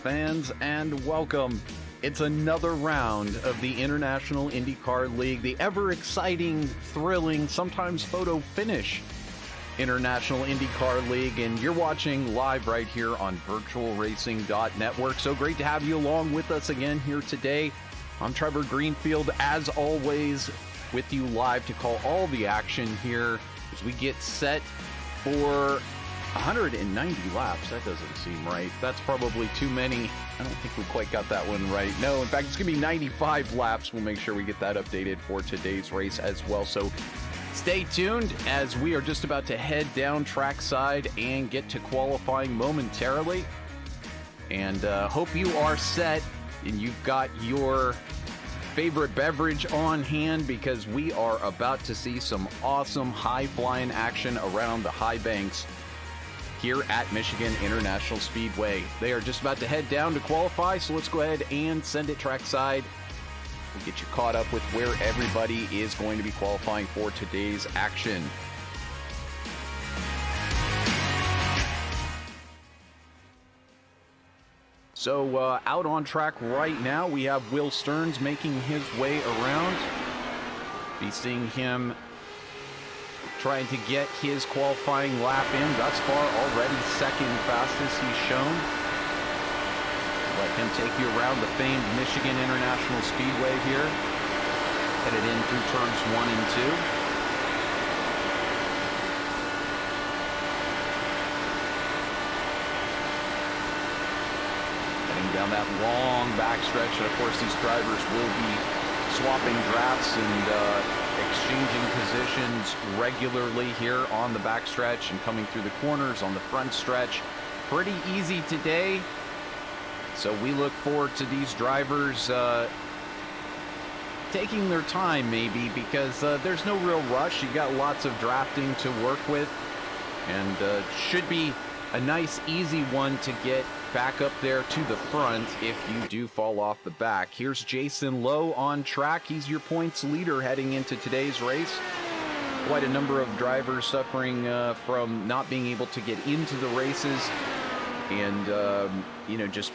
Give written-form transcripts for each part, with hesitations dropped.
fans, and welcome. It's another round of the International IndyCar League, the ever-exciting, thrilling, sometimes photo-finish International IndyCar League, and you're watching live right here on VirtualRacing.Network. So great to have you along with us again here today. I'm Trevor Greenfield, as always, with you live to call all the action here as we get set for 190 laps. That doesn't seem right. That's probably too many. I don't think we quite got that one right. No, in fact, it's going to be 95 laps. We'll make sure we get that updated for today's race as well. So stay tuned as we are just about to head down trackside and get to qualifying momentarily. And hope you are set and you've got your favorite beverage on hand, because we are about to see some awesome high-flying action around the high banks here at Michigan International Speedway. They are just about to head down to qualify, so let's go ahead and send it trackside. We'll get you caught up with where everybody is going to be qualifying for today's action. So out on track right now, we have Will Stearns making his way around. Be seeing him trying to get his qualifying lap in. Thus far, already second fastest he's shown. Let him take you around the famed Michigan International Speedway here. Headed in through turns 1 and 2. Down that long backstretch, and of course these drivers will be swapping drafts and exchanging positions regularly here on the backstretch and coming through the corners on the front stretch. Pretty easy today, so we look forward to these drivers taking their time maybe, because there's no real rush. You got lots of drafting to work with, and should be a nice easy one to get back up there to the front if you do fall off the back. Here's Jason Lowe on track. He's your points leader heading into today's race. Quite a number of drivers suffering from not being able to get into the races, and you know, just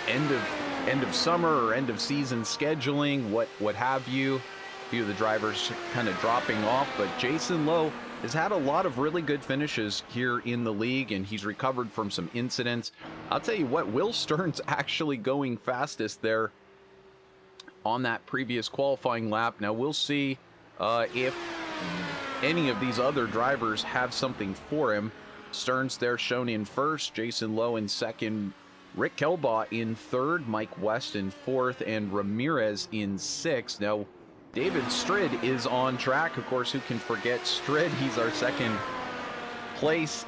end of summer or end of season scheduling, what have you. A few of the drivers kind of dropping off, but Jason Lowe has had a lot of really good finishes here in the league, and he's recovered from some incidents. I'll tell you what, Will Stearns actually going fastest there on that previous qualifying lap. Now we'll see if any of these other drivers have something for him. Stearns there shown in first, Jason Lowe in second, Rick Kelbaugh in third, Mike West in fourth, and Ramirez in sixth. Now David Strid is on track. Of course, who can forget Strid? He's our second place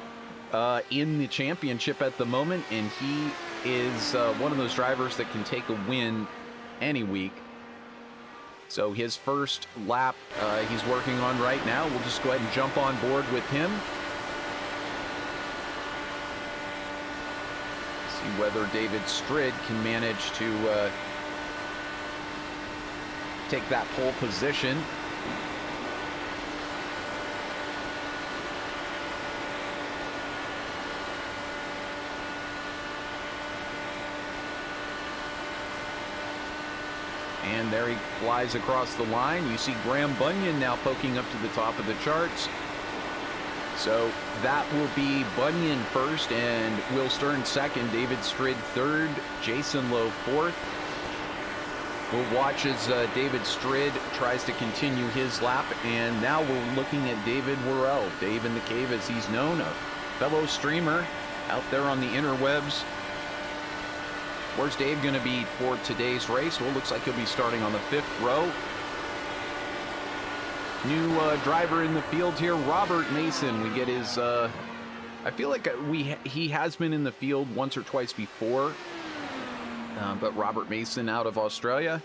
in the championship at the moment, and he is one of those drivers that can take a win any week. So his first lap he's working on right now. We'll just go ahead and jump on board with him. See whether David Strid can manage to take that pole position. And there he flies across the line. You see Graham Bunyan now poking up to the top of the charts. So that will be Bunyan first and Will Stearns second, David Strid third, Jason Lowe fourth. We'll watch as David Strid tries to continue his lap, and now we're looking at David Worrell, Dave in the Cave as he's known, a fellow streamer out there on the interwebs. Where's Dave going to be for today's race? Well, it looks like he'll be starting on the 5th row. New driver in the field here, Robert Mason. We get his, I feel like he has been in the field once or twice before. But Robert Mason out of Australia.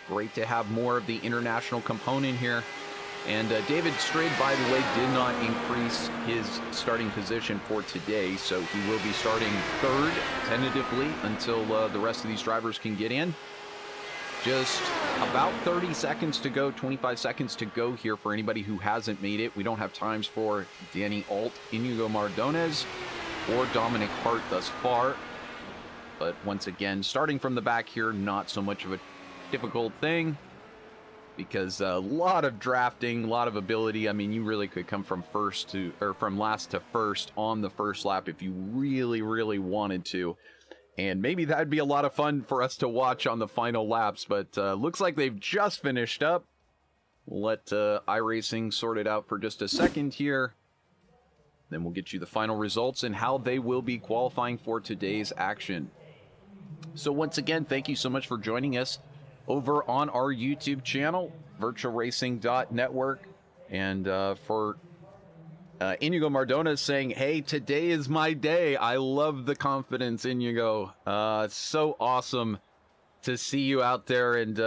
Great to have more of the international component here. And David Strid, by the way, did not increase his starting position for today, so he will be starting third tentatively until the rest of these drivers can get in. Just about 30 seconds to go, 25 seconds to go here for anybody who hasn't made it. We don't have times for Danny Alt, Iñigo Mardones, or Dominic Harte thus far. But once again, starting from the back here, not so much of a difficult thing, because a lot of drafting, a lot of ability. I mean, you really could come from from last to first on the first lap if you really, really wanted to. And maybe that'd be a lot of fun for us to watch on the final laps, but looks like they've just finished up. We'll let iRacing sort it out for just a second here. Then we'll get you the final results and how they will be qualifying for today's action. So once again, thank you so much for joining us over on our YouTube channel, VirtualRacing.Network. And for Iñigo Mardones saying, hey, today is my day. I love the confidence, Iñigo. It's so awesome to see you out there. And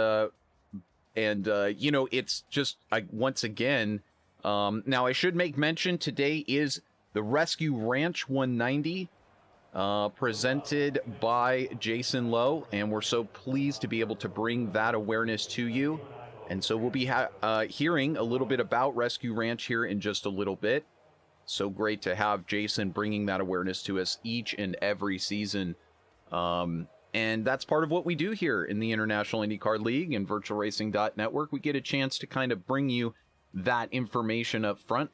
you know, it's just, once again, now I should make mention, today is the Rescue Ranch 190, presented by Jason Lowe, and we're so pleased to be able to bring that awareness to you. And so we'll be hearing a little bit about Rescue Ranch here in just a little bit. So great to have Jason bringing that awareness to us each and every season. And that's part of what we do here in the International IndyCar League and VirtualRacing.Network. We get a chance to kind of bring you that information up front.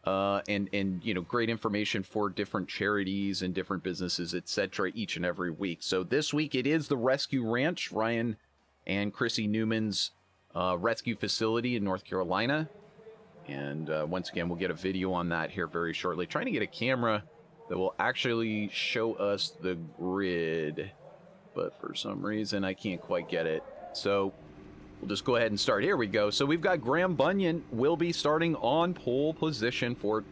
And you know, great information for different charities and different businesses, etc. each and every week. So this week it is the Rescue Ranch, Ryan and Chrissy Newman's rescue facility in North Carolina. And once again, we'll get a video on that here very shortly. Trying to get a camera that will actually show us the grid, but for some reason I can't quite get it. So we'll just go ahead and start. Here we go. So we've got Graham Bunyan will be starting on pole position for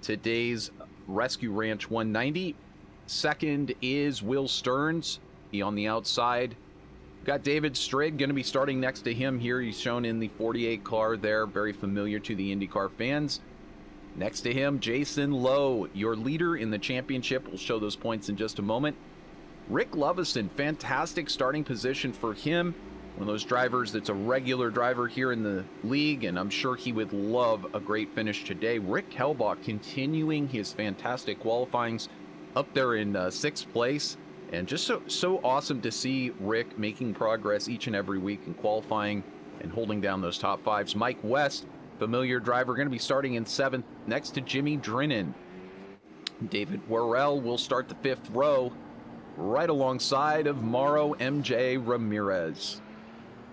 today's Rescue Ranch 190. Second is Will Stearns. He on the outside. Got David Strid going to be starting next to him here. He's shown in the 48 car there. Very familiar to the IndyCar fans. Next to him, Jason Lowe, your leader in the championship. We'll show those points in just a moment. Rick Lovison, fantastic starting position for him. One of those drivers that's a regular driver here in the league, and I'm sure he would love a great finish today. Rick Kelbaugh continuing his fantastic qualifyings up there in 6th place. And just so awesome to see Rick making progress each and every week in qualifying and holding down those top fives. Mike West, familiar driver, going to be starting in 7th next to Jimmy Drenin. David Worrell will start the 5th row right alongside of Mauro MJ Ramirez.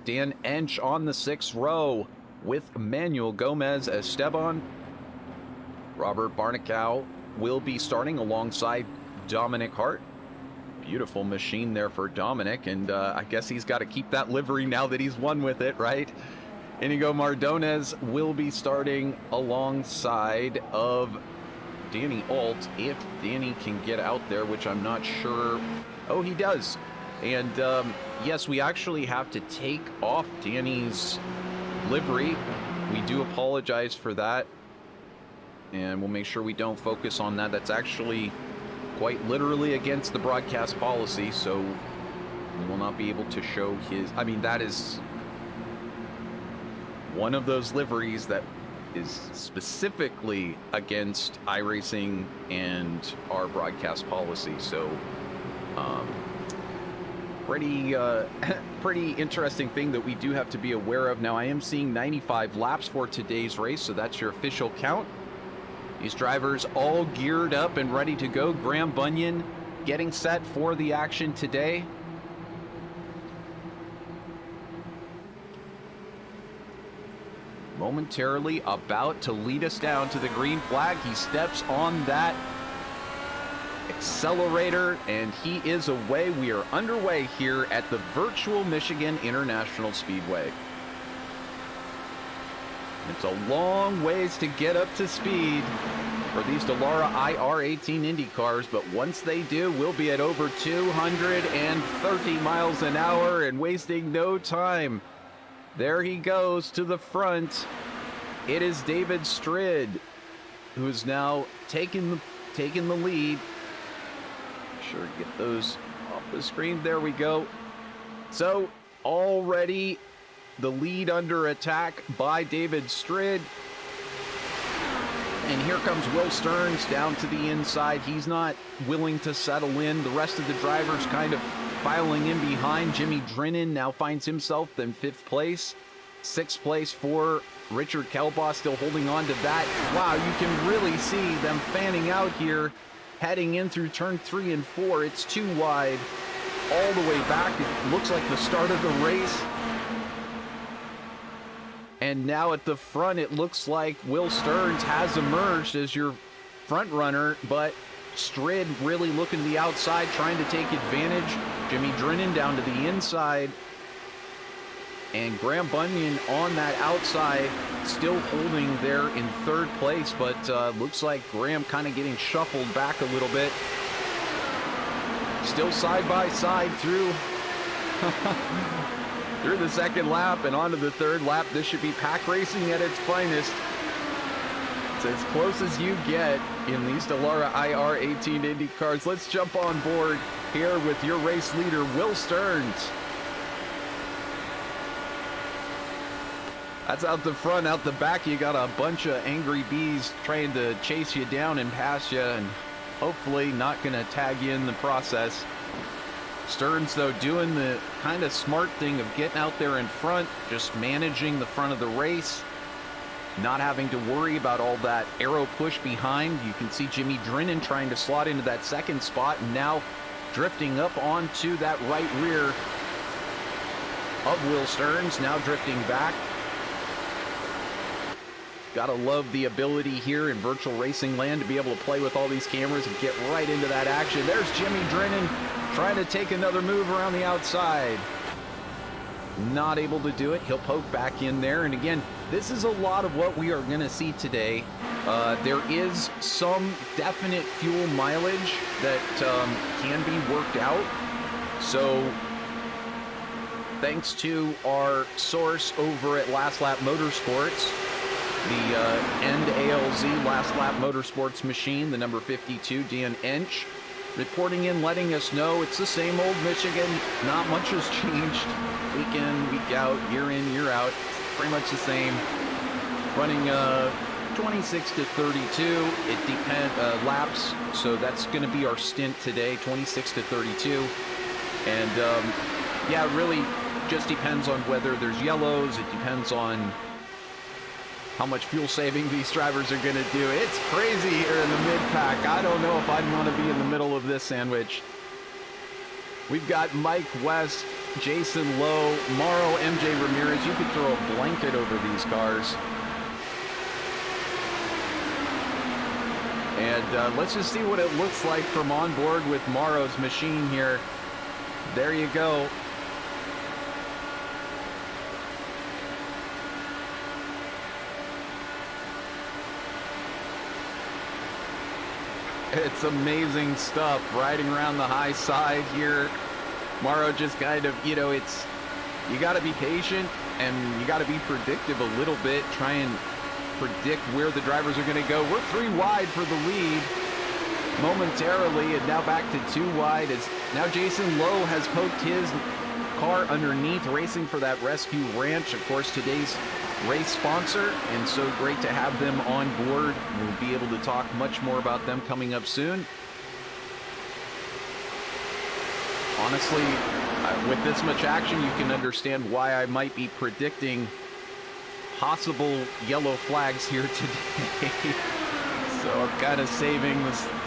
Dan Ensch on the 6th row with Manuel Gomez Esteban. Robert Barnicow will be starting alongside Dominic Harte. Beautiful machine there for Dominic, and I guess he's got to keep that livery now that he's won with it, right? Iñigo Mardones will be starting alongside of Danny Alt, if Danny can get out there, which I'm not sure. Oh, he does. And yes, we actually have to take off Danny's livery. We do apologize for that, and we'll make sure we don't focus on that. That's actually quite literally against the broadcast policy, so we will not be able to show his... I mean, that is one of those liveries that is specifically against iRacing and our broadcast policy, so pretty interesting thing that we do have to be aware of. Now, I am seeing 95 laps for today's race, so that's your official count. These drivers all geared up and ready to go. Graham Bunyan getting set for the action today. Momentarily about to lead us down to the green flag. He steps on that accelerator and he is away. We are underway here at the Virtual Michigan International Speedway. It's a long ways to get up to speed for these Dallara IR-18 IndyCars, but once they do, we'll be at over 230 miles an hour and wasting no time. There he goes to the front. It is David Strid, who is now taking the lead. Sure to get those off the screen. There we go. So already the lead under attack by David Strid. And here comes Will Stearns down to the inside. He's not willing to settle in. The rest of the drivers kind of filing in behind. Jimmy Drenin now finds himself in 5th place. 6th place for Richard Kelbaugh, still holding on to that. Wow, you can really see them fanning out here, heading in through turn 3 and 4. It's too wide all the way back. It looks like the start of the race. And now at the front, it looks like Will Stearns has emerged as your front runner, but Strid really looking to the outside, trying to take advantage. Jimmy Drenin down to the inside. And Graham Bunyan on that outside, still holding there in 3rd place, but looks like Graham kind of getting shuffled back a little bit. Still side by side through through the 2nd lap and onto the 3rd lap. This should be pack racing at its finest. It's as close as you get in these Dallara IR-18 IndyCars. Let's jump on board here with your race leader, Will Stearns. That's out the front. Out the back, you got a bunch of angry bees trying to chase you down and pass you, and hopefully not going to tag you in the process. Stearns, though, doing the kind of smart thing of getting out there in front, just managing the front of the race, not having to worry about all that arrow push behind. You can see Jimmy Drenin trying to slot into that 2nd spot, and now drifting up onto that right rear of Will Stearns, now drifting back. Gotta love the ability here in virtual racing land to be able to play with all these cameras and get right into that action. There's Jimmy Drenin trying to take another move around the outside. Not able to do it. He'll poke back in there. And again, this is a lot of what we are going to see today. There is some definite fuel mileage that can be worked out. So thanks to our source over at Last Lap Motorsports, the End ALZ Last Lap Motorsports machine, the number 52, Dan Ensch, reporting in, letting us know it's the same old Michigan. Not much has changed. Week in, week out, year in, year out. It's pretty much the same. Running 26 to 32. It depends laps, so that's going to be our stint today, 26 to 32. And yeah, it really just depends on whether there's yellows. It depends on how much fuel saving these drivers are going to do. It's crazy here in the mid-pack. I don't know if I'd want to be in the middle of this sandwich. We've got Mike West, Jason Lowe, Mauro, MJ Ramirez. You could throw a blanket over these cars. And let's just see what it looks like from on board with Mauro's machine here. There you go. It's amazing stuff, riding around the high side here. Mauro just kind of, you know, it's, you got to be patient and you got to be predictive a little bit, try and predict where the drivers are going to go. We're 3 wide for the lead momentarily, and now back to 2 wide as now Jason Lowe has poked his car underneath, racing for that Rescue Ranch, of course, today's race sponsor, and so great to have them on board. We'll be able to talk much more about them coming up soon. Honestly, with this much action, you can understand why I might be predicting possible yellow flags here today. So I'm kind of saving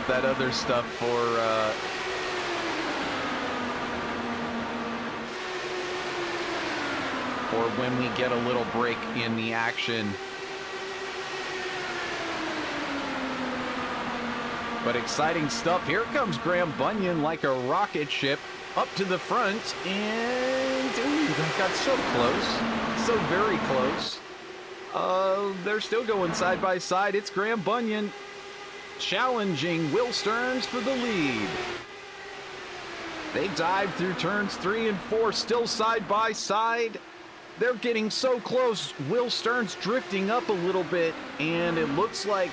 that other stuff for when we get a little break in the action. But exciting stuff. Here comes Graham Bunyan like a rocket ship up to the front, and ooh, that got so close, so very close. They're still going side by side. It's Graham Bunyan challenging Will Stearns for the lead. They dive through turns 3 and 4, still side by side. They're getting so close. Will Stearns drifting up a little bit, and it looks like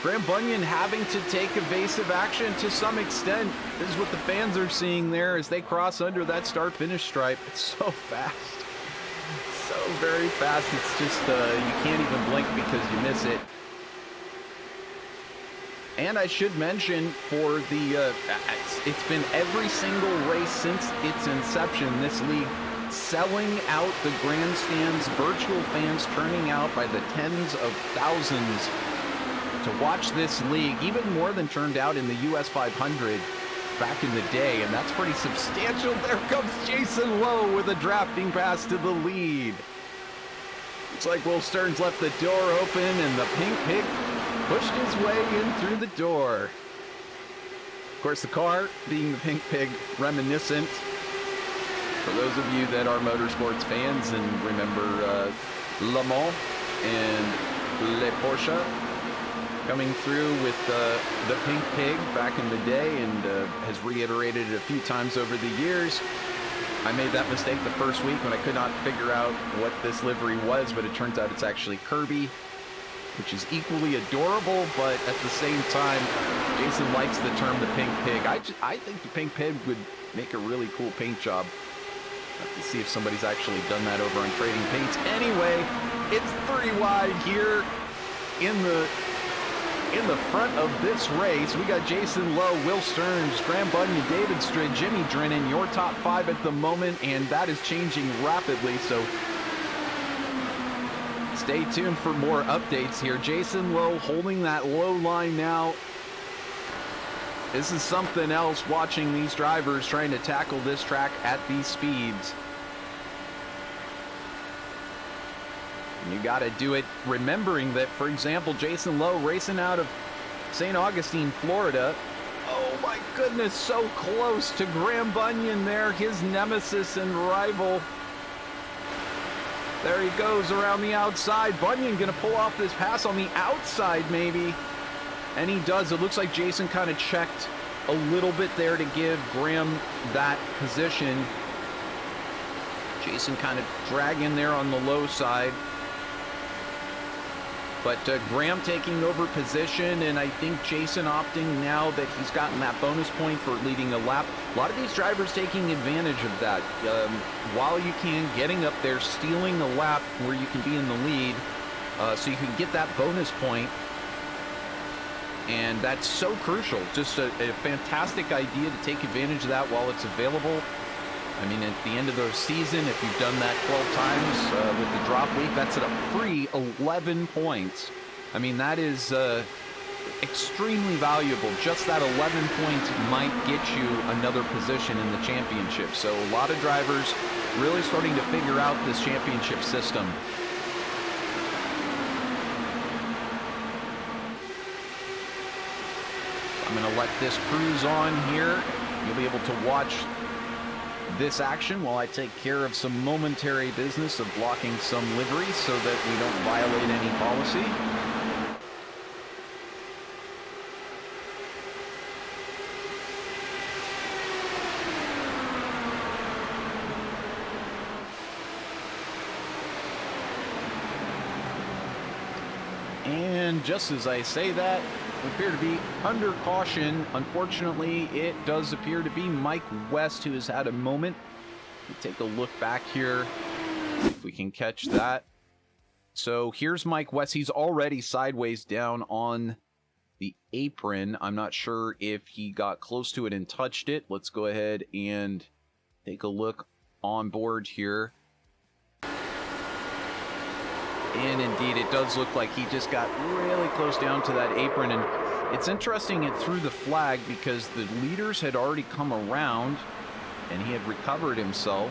Graham Bunyan having to take evasive action to some extent. This is what the fans are seeing there as they cross under that start-finish stripe. It's so fast. So very fast. It's just, you can't even blink because you miss it. And I should mention for the, it's been every single race since its inception, this league selling out the grandstands, virtual fans turning out by the tens of thousands to watch this league, even more than turned out in the US 500 back in the day, and that's pretty substantial. There comes Jason Lowe with a drafting pass to the lead. Looks like Will Stearns left the door open, and the Pink Pig pushed his way in through the door. Of course, the car being the Pink Pig, reminiscent. For those of you that are motorsports fans and remember Le Mans and Le Porsche, coming through with the Pink Pig back in the day, and has reiterated it a few times over the years. I made that mistake the first week when I could not figure out what this livery was, but it turns out it's actually Kirby, which is equally adorable, but at the same time, Jason likes the term the Pink Pig. I think the Pink Pig would make a really cool paint job. Have to see if somebody's actually done that over on Trading Paints. Anyway, it's 3 wide here in the front of this race. We got Jason Lowe, Will Stearns, Graham Bunyan, David Strid, Jimmy Drenin, your top 5 at the moment, and that is changing rapidly, so stay tuned for more updates here. Jason Lowe holding that low line now. This is something else, watching these drivers trying to tackle this track at these speeds. You got to do it remembering that, for example, Jason Lowe racing out of St. Augustine, Florida. Oh my goodness, so close to Graham Bunyan there, his nemesis and rival. There he goes around the outside. Bunyan going to pull off this pass on the outside maybe. And he does. It looks like Jason kind of checked a little bit there to give Graham that position. Jason kind of dragging there on the low side. But Graham taking over position, and I think Jason opting now that he's gotten that bonus point for leading a lap. A lot of these drivers taking advantage of that. While you can, getting up there, stealing a lap where you can be in the lead, so you can get that bonus point. And that's so crucial. Just a fantastic idea to take advantage of that while it's available. I mean, at the end of the season, if you've done that 12 times with the drop week, that's at a free 11 points. I mean, that is extremely valuable. Just that 11 points might get you another position in the championship. So a lot of drivers really starting to figure out this championship system. I'm going to let this cruise on here. You'll be able to watch this action while I take care of some momentary business of blocking some liveries so that we don't violate any policy. And just as I say that, we appear to be under caution. Unfortunately, it does appear to be Mike West who has had a moment. We'll take a look back here, see if we can catch that. So here's Mike West. He's already sideways down on the apron. I'm not sure if he got close to it and touched it. Let's go ahead and take a look on board here. And indeed, it does look like he just got really close down to that apron. And it's interesting, it threw the flag because the leaders had already come around and he had recovered himself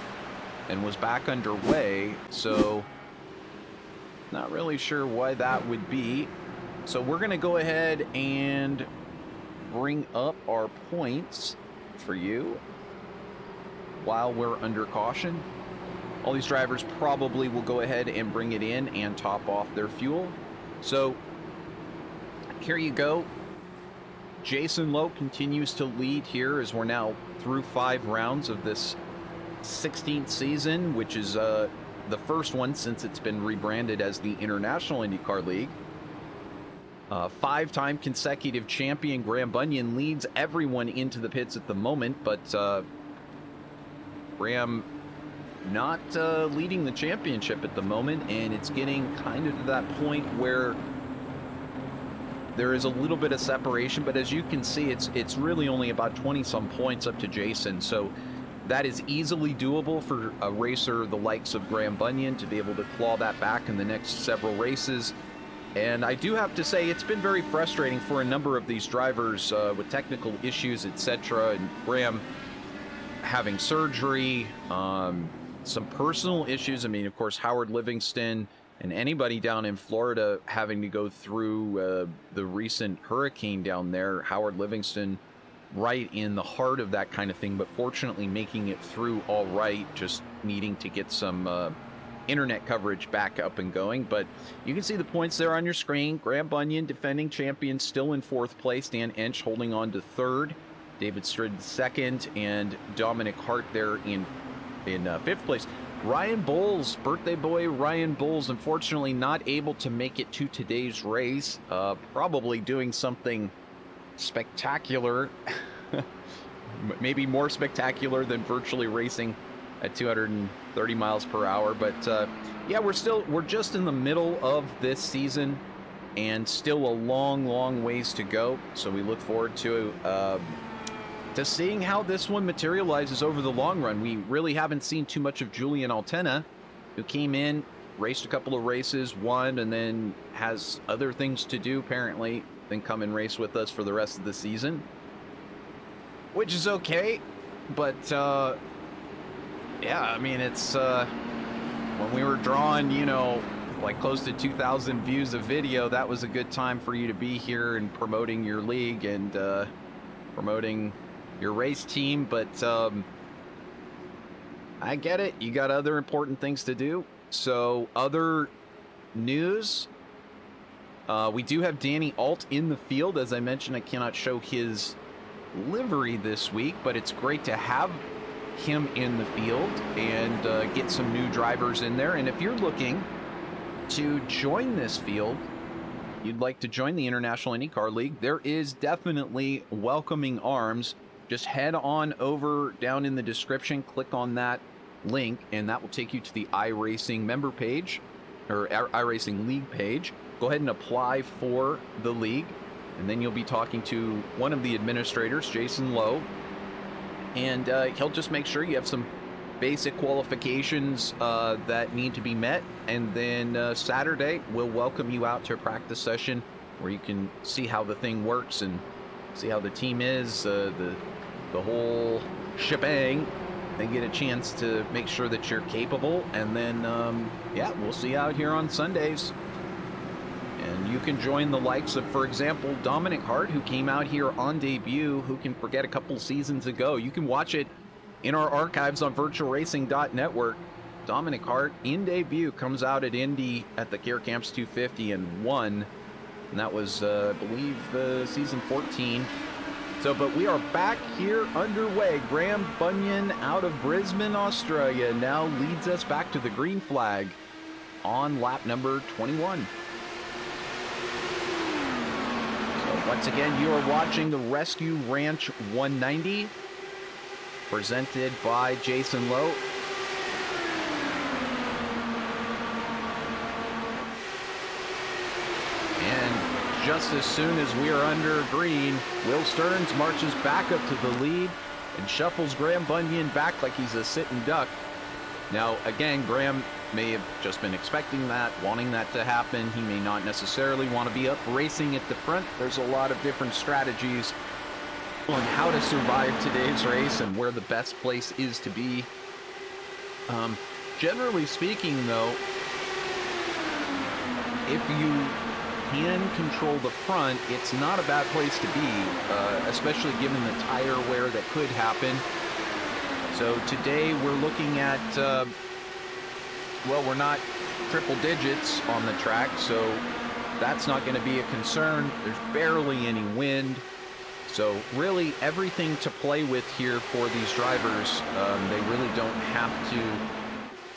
and was back underway. So not really sure why that would be. So we're going to go ahead and bring up our points for you while we're under caution. All these drivers probably will go ahead and bring it in and top off their fuel. So here you go. Jason Lowe continues to lead here as we're now through 5 rounds of this 16th season, which is the first one since it's been rebranded as the International IndyCar League. 5-time consecutive champion Graham Bunyan leads everyone into the pits at the moment, but Graham not leading the championship at the moment, and it's getting kind of to that point where there is a little bit of separation, but as you can see, it's really only about 20-some points up to Jason. So that is easily doable for a racer the likes of Graham Bunyan to be able to claw that back in the next several races. And I do have to say, it's been very frustrating for a number of these drivers with technical issues, etc. And Graham having surgery, some personal issues. I mean, of course, Howard Livingston and anybody down in Florida having to go through the recent hurricane down there. Howard Livingston right in the heart of that kind of thing, but fortunately making it through all right, just needing to get some internet coverage back up and going. But you can see the points there on your screen. Graham Bunyan, defending champion, still in 4th place. Dan Ensch holding on to 3rd. David Strid 2nd, and Dominic Harte there in 5th place. Ryan Bowles, birthday boy Ryan Bowles, unfortunately not able to make it to today's race. Probably doing something spectacular, maybe more spectacular than virtually racing at 230 miles per hour. But yeah, we're just in the middle of this season and still a long ways to go. So we look forward to seeing how this one materializes over the long run. We really haven't seen too much of Julian Altena, who came in, raced a couple of races, won, and then has other things to do, apparently, than come and race with us for the rest of the season. Which is okay, but, yeah, I mean, it's, when we were drawing, you know, like close to 2,000 views of video, that was a good time for you to be here and promoting your league and, promoting your race team. But I get it, you got other important things to do. So other news, we do have Danny Alt in the field. As I mentioned, I cannot show his livery this week, but it's great to have him in the field and get some new drivers in there. And if you're looking to join this field, you'd like to join the International IndyCar League, there is definitely welcoming arms. Just head on over down in the description, click on that link, and that will take you to the iRacing member page, or iRacing League page. Go ahead and apply for the league, and then you'll be talking to one of the administrators, Jason Lowe, and he'll just make sure you have some basic qualifications that need to be met, and then Saturday we'll welcome you out to a practice session where you can see how the thing works and see how the team is, the whole shebang, and get a chance to make sure that you're capable. And then yeah, we'll see you out here on Sundays, and you can join the likes of, for example, Dominic Harte, who came out here on debut. Who can forget a couple seasons ago? You can watch it in our archives on VirtualRacing.Network. Dominic Harte in debut comes out at Indy at the Care Camps 250 and won, and that was I believe season 14. So, but we are back here underway. Graham Bunyan out of Brisbane, Australia, now leads us back to the green flag on lap number 21. So once again, you are watching the Rescue Ranch 190, presented by Jason Lowe. Just as soon as we are under green, Will Stearns marches back up to the lead and shuffles Graham Bunyan back like he's a sitting duck. Now, again, Graham may have just been expecting that, wanting that to happen. He may not necessarily want to be up racing at the front. There's a lot of different strategies on how to survive today's race and where the best place is to be. Generally speaking, though, if you can control the front, it's not a bad place to be, especially given the tire wear that could happen. So today we're looking at, well, we're not triple digits on the track, so that's not going to be a concern. There's barely any wind. So really everything to play with here for these drivers. They really don't have to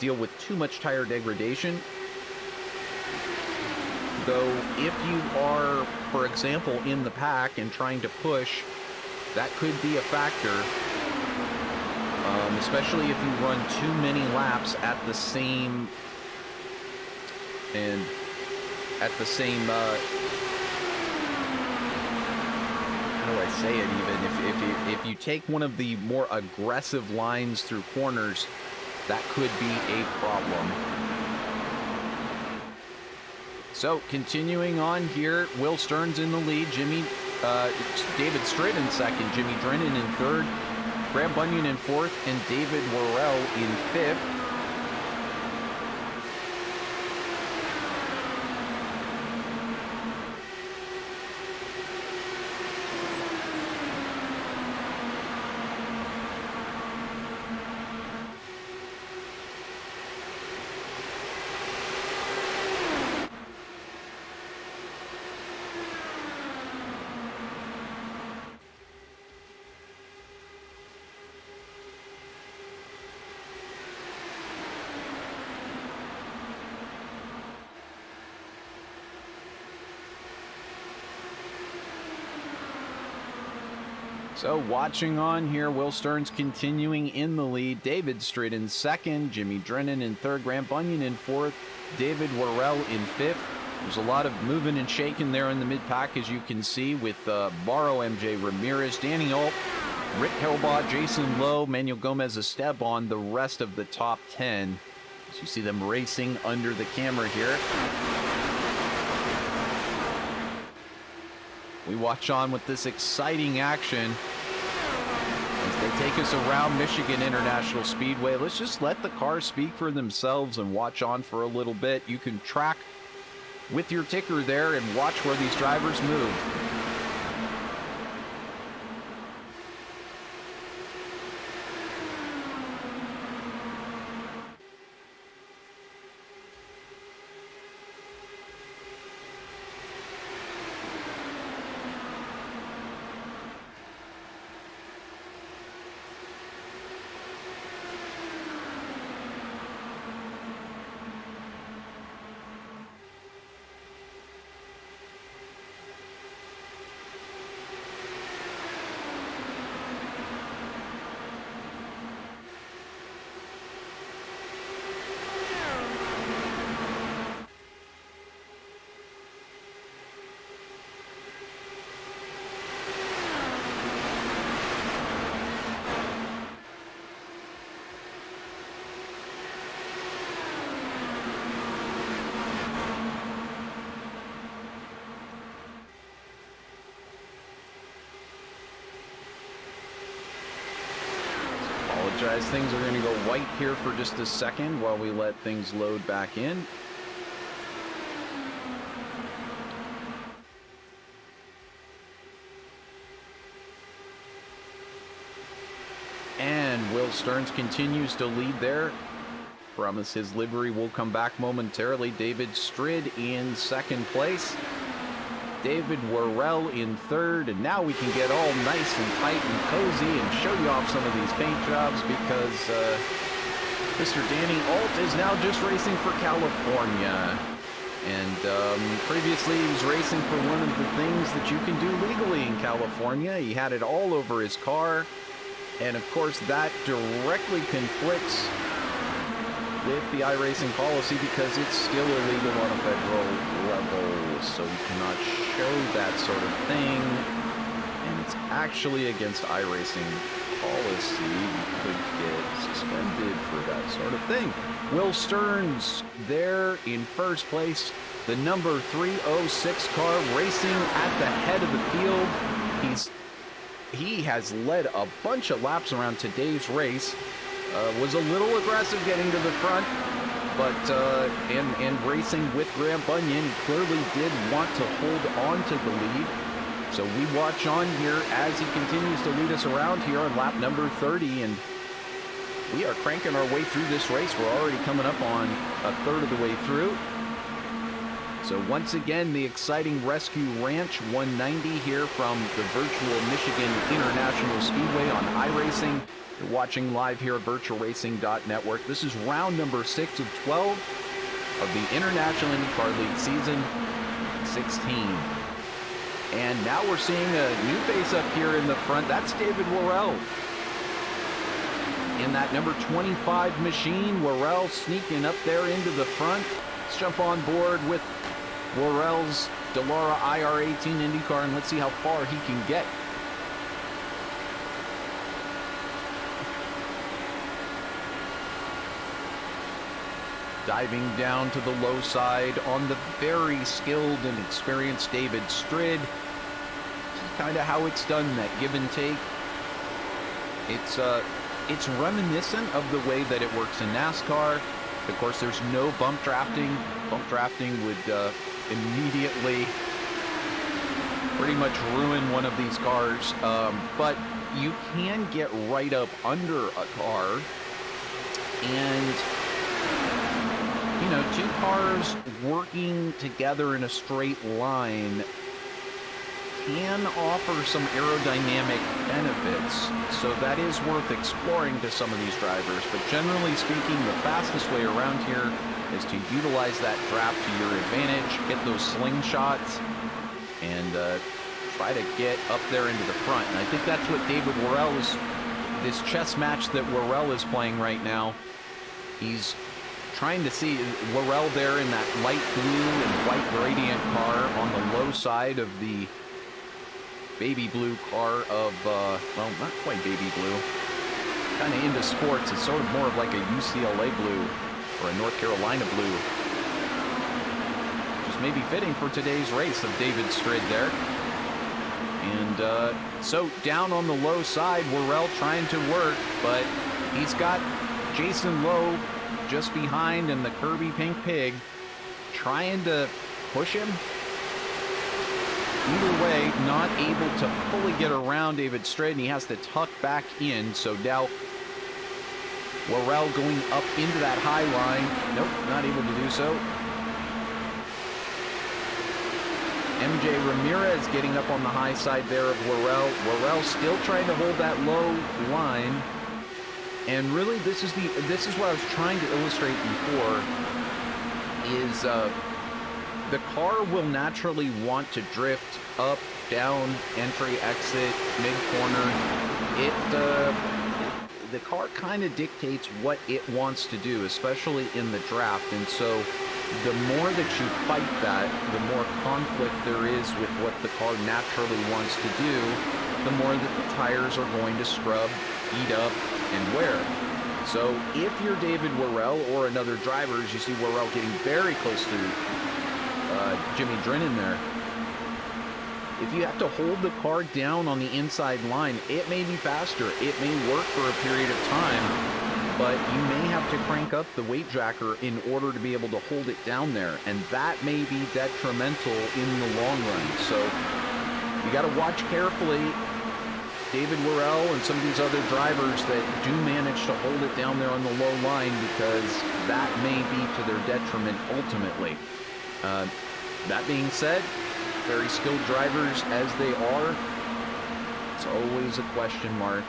deal with too much tire degradation. Though if you are, for example, in the pack and trying to push, that could be a factor, especially if you run too many laps at the same how do I say it even? If you take one of the more aggressive lines through corners, that could be a problem. So continuing on here, Will Stearns in the lead, David Stritt in second, Jimmy Drenin in third, Graham Bunyan in fourth, and David Worrell in fifth. So watching on here, Will Stearns continuing in the lead, David Stritt in second, Jimmy Drenin in third, Graham Bunyan in fourth, David Worrell in fifth. There's a lot of moving and shaking there in the mid-pack, as you can see, with Mauro, MJ Ramirez, Danny Alt, Rick Kelbaugh, Jason Lowe, Manuel Gomez Esteban, the rest of the top 10. As you see them racing under the camera here. We watch on with this exciting action as they take us around Michigan International Speedway. Let's just let the cars speak for themselves and watch on for a little bit. You can track with your ticker there and watch where these drivers move. Things are going to go white here for just a second while we let things load back in. And Will Stearns continues to lead there. Promise his livery will come back momentarily. David Stritt in second place. David Worrell in third, and now we can get all nice and tight and cozy and show you off some of these paint jobs, because Mr. Danny Alt is now just racing for California. And previously he was racing for one of the things that you can do legally in California. He had it all over his car, and of course that directly conflicts with the iRacing policy because it's still illegal on a federal level, so we cannot show that sort of thing, and it's actually against iRacing policy. You could get suspended for that sort of thing. Will Stearns there in first place, the number 306 car racing at the head of the field. He has led a bunch of laps around today's race. Was a little aggressive getting to the front, but and racing with Graham Bunyan, he clearly did want to hold on to the lead. So we watch on here as he continues to lead us around here on lap number 30, and we are cranking our way through this race. We're already coming up on a third of the way through. So once again, the exciting Rescue Ranch 190 here from the virtual Michigan International Speedway on iRacing. You're watching live here at VirtualRacing.Network. This is round number 6 of 12 of the International IndyCar League season 16. And now we're seeing a new face up here in the front. That's David Worrell. In that number 25 machine, Worrell sneaking up there into the front. Let's jump on board with Worrell's Dallara IR-18 IndyCar and let's see how far he can get Diving down to the low side on the very skilled and experienced David Strid. Kind of how it's done, that give and take. It's reminiscent of the way that it works in NASCAR. Of course, there's no bump drafting. Bump drafting would immediately pretty much ruin one of these cars. But you can get right up under a car, and you know, two cars working together in a straight line can offer some aerodynamic benefits, so that is worth exploring to some of these drivers. But generally speaking, the fastest way around here is to utilize that draft to your advantage, get those slingshots, and try to get up there into the front. And I think that's what David Worrell is, this chess match that Worrell is playing right now. He's trying to see Worrell there in that light blue and white gradient car on the low side of the baby blue car of, well, not quite baby blue. Kind of into sports. It's sort of more of like a UCLA blue or a North Carolina blue. Just maybe fitting for today's race of David Strid there. And so down on the low side, Worrell trying to work, but he's got Jason Lowe just behind and the Kirby Pink Pig trying to push him. Either way, not able to fully get around David Strid, and he has to tuck back in. So now Worrell going up into that high line. Nope, not able to do so. MJ Ramirez getting up on the high side there of Worrell. Worrell still trying to hold that low line. And really, this is what I was trying to illustrate before, is the car will naturally want to drift up, down, entry, exit, mid-corner. The car kind of dictates what it wants to do, especially in the draft. And so the more that you fight that, the more conflict there is with what the car naturally wants to do, the more that the tires are going to scrub, eat up, and wear. So if you're David Worrell or another driver, as you see Worrell getting very close to Jimmy Drenin there, if you have to hold the car down on the inside line, it may be faster, it may work for a period of time, but you may have to crank up the weight jacker in order to be able to hold it down there, and that may be detrimental in the long run. So you got to watch carefully David Worrell and some of these other drivers that do manage to hold it down there on the low line, because that may be to their detriment ultimately. That being said, very skilled drivers as they are, it's always a question mark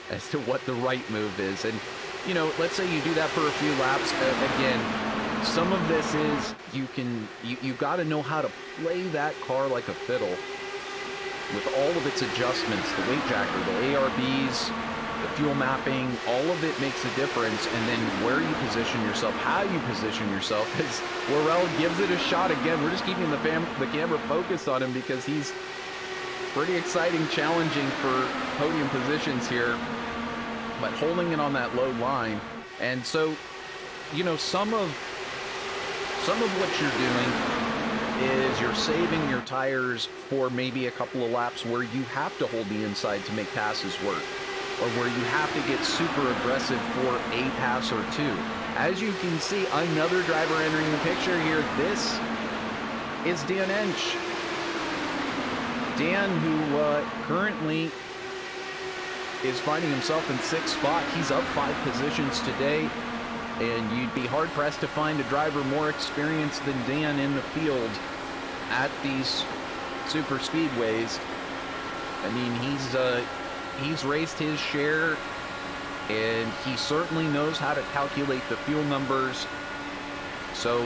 as to what the right move is. And, you know, let's say you do that for a few laps. Again, some of this is you got to know how to play that car like a fiddle with all of its adjustments, the weight jacker, the ARBs, the fuel mapping, all of it makes a difference. And then where you position yourself, how you position yourself, as Worrell gives it a shot again. We're just keeping the camera focused on him because he's pretty exciting, challenging for podium positions here, but holding it on that low line. And so, you know, some of what you're doing is you're saving your tires for maybe a couple of laps where you have to hold the inside to make passes work, or where you have to get super aggressive for a pass or two. As you can see, another driver entering the picture here. This is Dan Ensch. Dan, who currently is finding himself in 6th spot. He's up 5 positions today, and you'd be hard-pressed to find a driver more experienced than Dan in the field at these super speedways. I mean, he's raced his share, and he certainly knows how to calculate the fuel numbers. So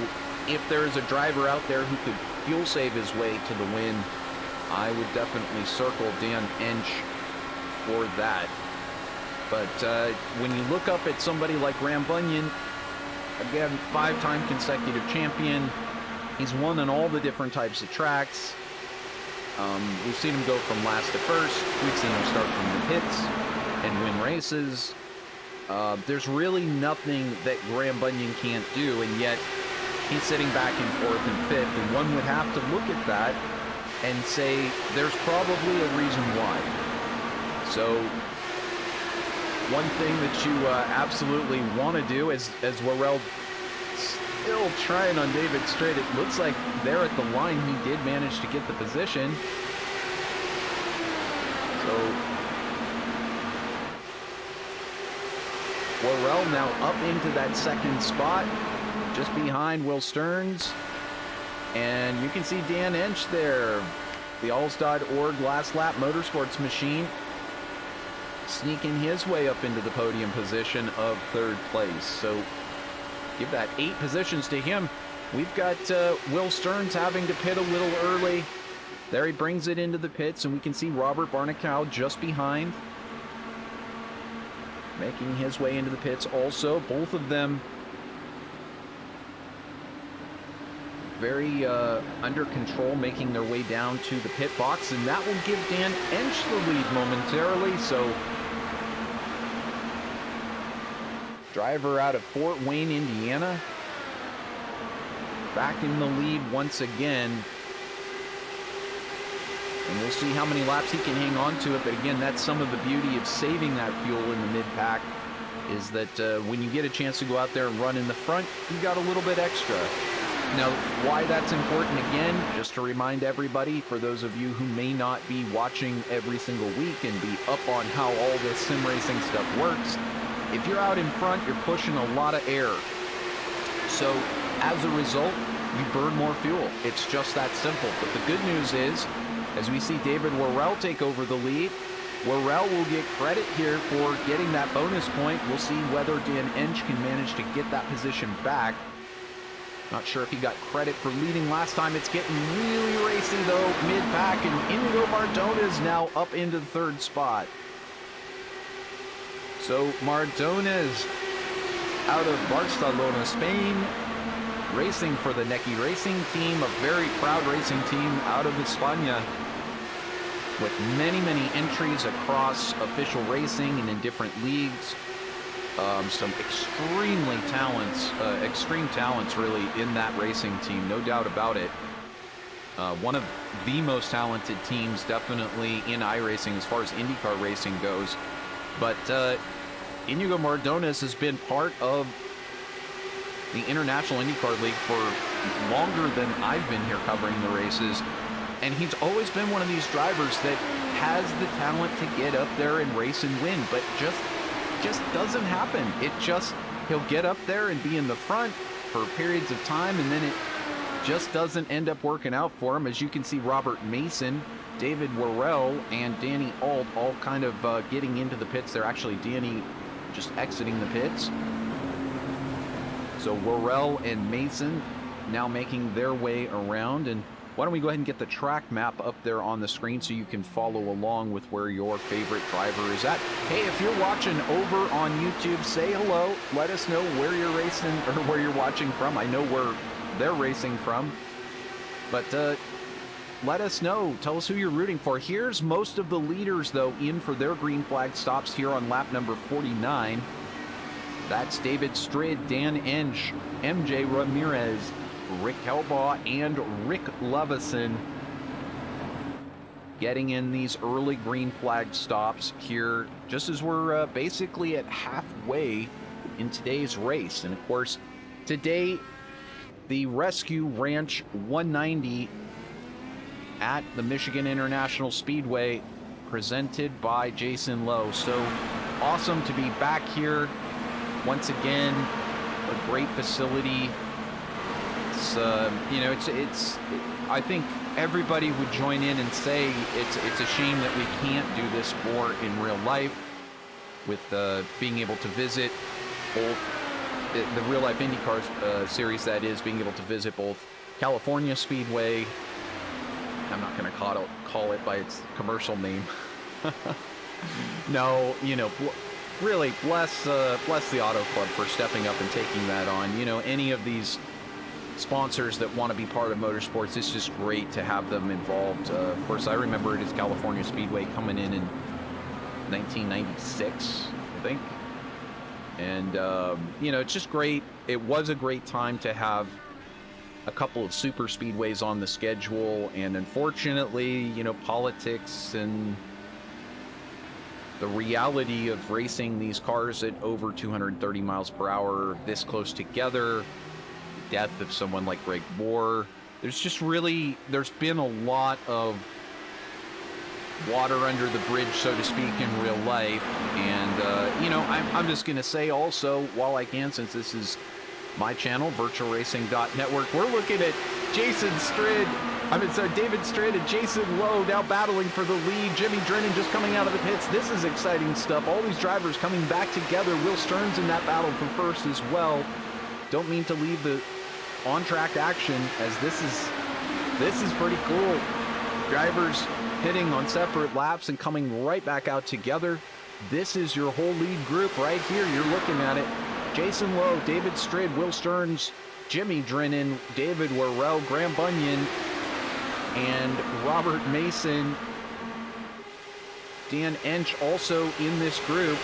if there's a driver out there who could fuel save his way to the win, I would definitely circle Dan Ensch for that. But when you look up at somebody like Graham Bunyan, again, 5-time consecutive champion, he's won on all the different types of tracks. We've seen him go from last to first. We've seen him start from the pits and win races. There's really nothing that Graham Bunyan can't do, and yet he's sitting back in 4th and 5th, and one would have to look at that and say there's probably a reason why. So one thing that you absolutely want to do is, as Worrell still trying on David Straight, it looks like there at the line he did manage to get the position. So Worrell now up into that 2nd spot, just behind Will Stearns. And you can see Dan Ensch there, the alls.org last lap motorsports machine, sneaking his way up into the podium position of 3rd place. So give that 8 positions to him. We've got Will Stearns having to pit a little early. There he brings it into the pits, and we can see Robert Barnicow just behind, making his way into the pits also. Both of them very under control, making their way down to the pit box, and that will give Dan Ensch the lead momentarily. So driver out of Fort Wayne, Indiana, back in the lead once again. And we'll see how many laps he can hang on to it. But again, that's some of the beauty of saving that fuel in the mid-pack, is that when you get a chance to go out there and run in the front, you got a little bit extra. Now, why that's important, again, just to remind everybody, for those of you who may not be watching every single week and be up on how all this sim racing stuff works, if you're out in front, you're pushing a lot of air. So as a result, you burn more fuel. It's just that simple. But the good news is, as we see David Worrell take over the lead, Worrell will get credit here for getting that bonus point. We'll see whether Dan Ensch can manage to get that position back. Not sure if he got credit for leading last time. It's getting really racy though, mid-pack, and Iñigo Mardones now up into the 3rd spot. So Mardones out of Barcelona, Spain, racing for the Neki Racing team, a very proud racing team out of España, with many, many entries across official racing and in different leagues. Some extreme talents really in that racing team, no doubt about it. One of the most talented teams definitely in iRacing as far as IndyCar racing goes. But Iñigo Mardones has been part of the International IndyCar League for longer than I've been here covering the races. And he's always been one of these drivers that has the talent to get up there and race and win, but just doesn't happen. He'll get up there and be in the front for periods of time, and then it just doesn't end up working out for him. As you can see, Robert Mason, David Worrell, and Danny Alt all kind of getting into the pits. They're actually Danny just exiting the pits. So Worrell and Mason now making their way around. And why don't we go ahead and get the track map up there on the screen so you can follow along with where your favorite driver is at. Hey, if you're watching over on YouTube, say hello. Let us know where you're racing or where you're watching from. I know where they're racing from, but let us know. Tell us who you're rooting for. Here's most of the leaders, though, in for their green flag stops here on lap number 49. That's David Strid, Dan Ensch, MJ Ramirez, Rick Kelbaugh, and Rick Lovison getting in these early green flag stops here just as we're basically at halfway in today's race. And of course, today the Rescue Ranch 190 at the Michigan International Speedway, presented by Jason Lowe. So awesome to be back here once again. A great facility. It's you know, it's I think everybody would join in and say it's a shame that we can't do this more in real life, with being able to visit both the real life IndyCar series, that is, being able to visit both California Speedway. I'm not going to call it by its commercial name. No, you know, really bless the Auto Club for stepping up and taking that on. You know, any of these sponsors that want to be part of motorsports, it's just great to have them involved. Of course, I remember it as California Speedway coming in 1996, I think. And, you know, it's just great. It was a great time to have a couple of super speedways on the schedule. And unfortunately, you know, politics and the reality of racing these cars at over 230 miles per hour this close together, death of someone like Greg Moore, there's been a lot of water under the bridge, so to speak, in real life. And, you know, I'm just going to say also, while I can, since this is my channel, VirtualRacing.Network, we're looking at David Stridd and Jason Lowe now battling for the lead. Jimmy Drenin just coming out of the pits. This is exciting stuff. All these drivers coming back together. Will Stearns in that battle for first as well. Don't mean to leave the on-track action, as this is pretty cool. Drivers pitting on separate laps and coming right back out together. This is your whole lead group right here. You're looking at it. Jason Lowe, David Stridd, Will Stearns, Jimmy Drenin, David Worrell, Graham Bunyan, and Robert Mason. Dan Ensch also in this group.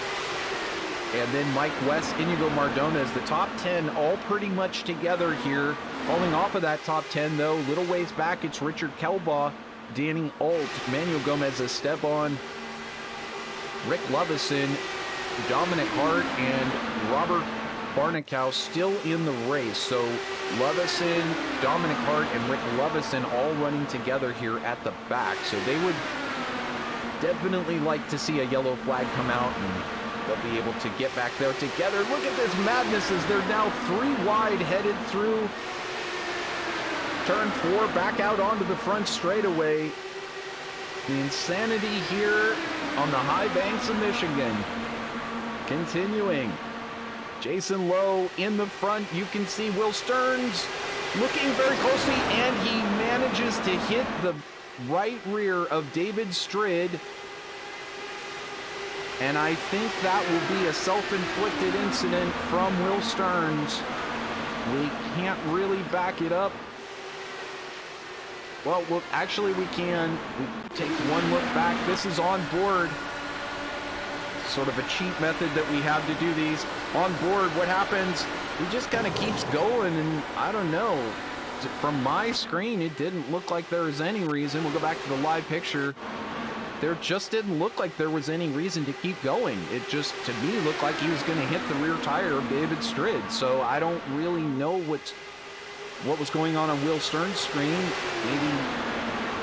And then Mike West, Iñigo Mardones. The top 10 all pretty much together here. Falling off of that top 10, though, little ways back, it's Richard Kelbaugh, Danny Alt, Manuel Gomez Esteban, Rick Lovison, Dominic Harte, and Robert Barnicow still in the race. So Lovison, Dominic Harte, and Rick Lovison all running together here at the back. So they would definitely like to see a yellow flag come out, and they'll be able to get back there together. Look at this madness as they're now 3 wide headed through turn 4, back out onto the front straightaway. The insanity here on the high banks of Michigan continuing. Jason Lowe in the front. You can see Will Stearns looking very closely, and he manages to hit the right rear of David Stridd. And I think that will be a self-inflicted incident from Will Stearns. We can't really back it up. Well, actually we can. We take one look back. This is on board. Sort of a cheat method that we have to do these. On board, what happens? He just kind of keeps going, and I don't know. From my screen, it didn't look like there was any reason. We'll go back to the live picture. There just didn't look like there was any reason to keep going. It just, to me, looked like he was going to hit the rear tire of David Stridd. So I don't really know what was going on Will Stearns' screen. Maybe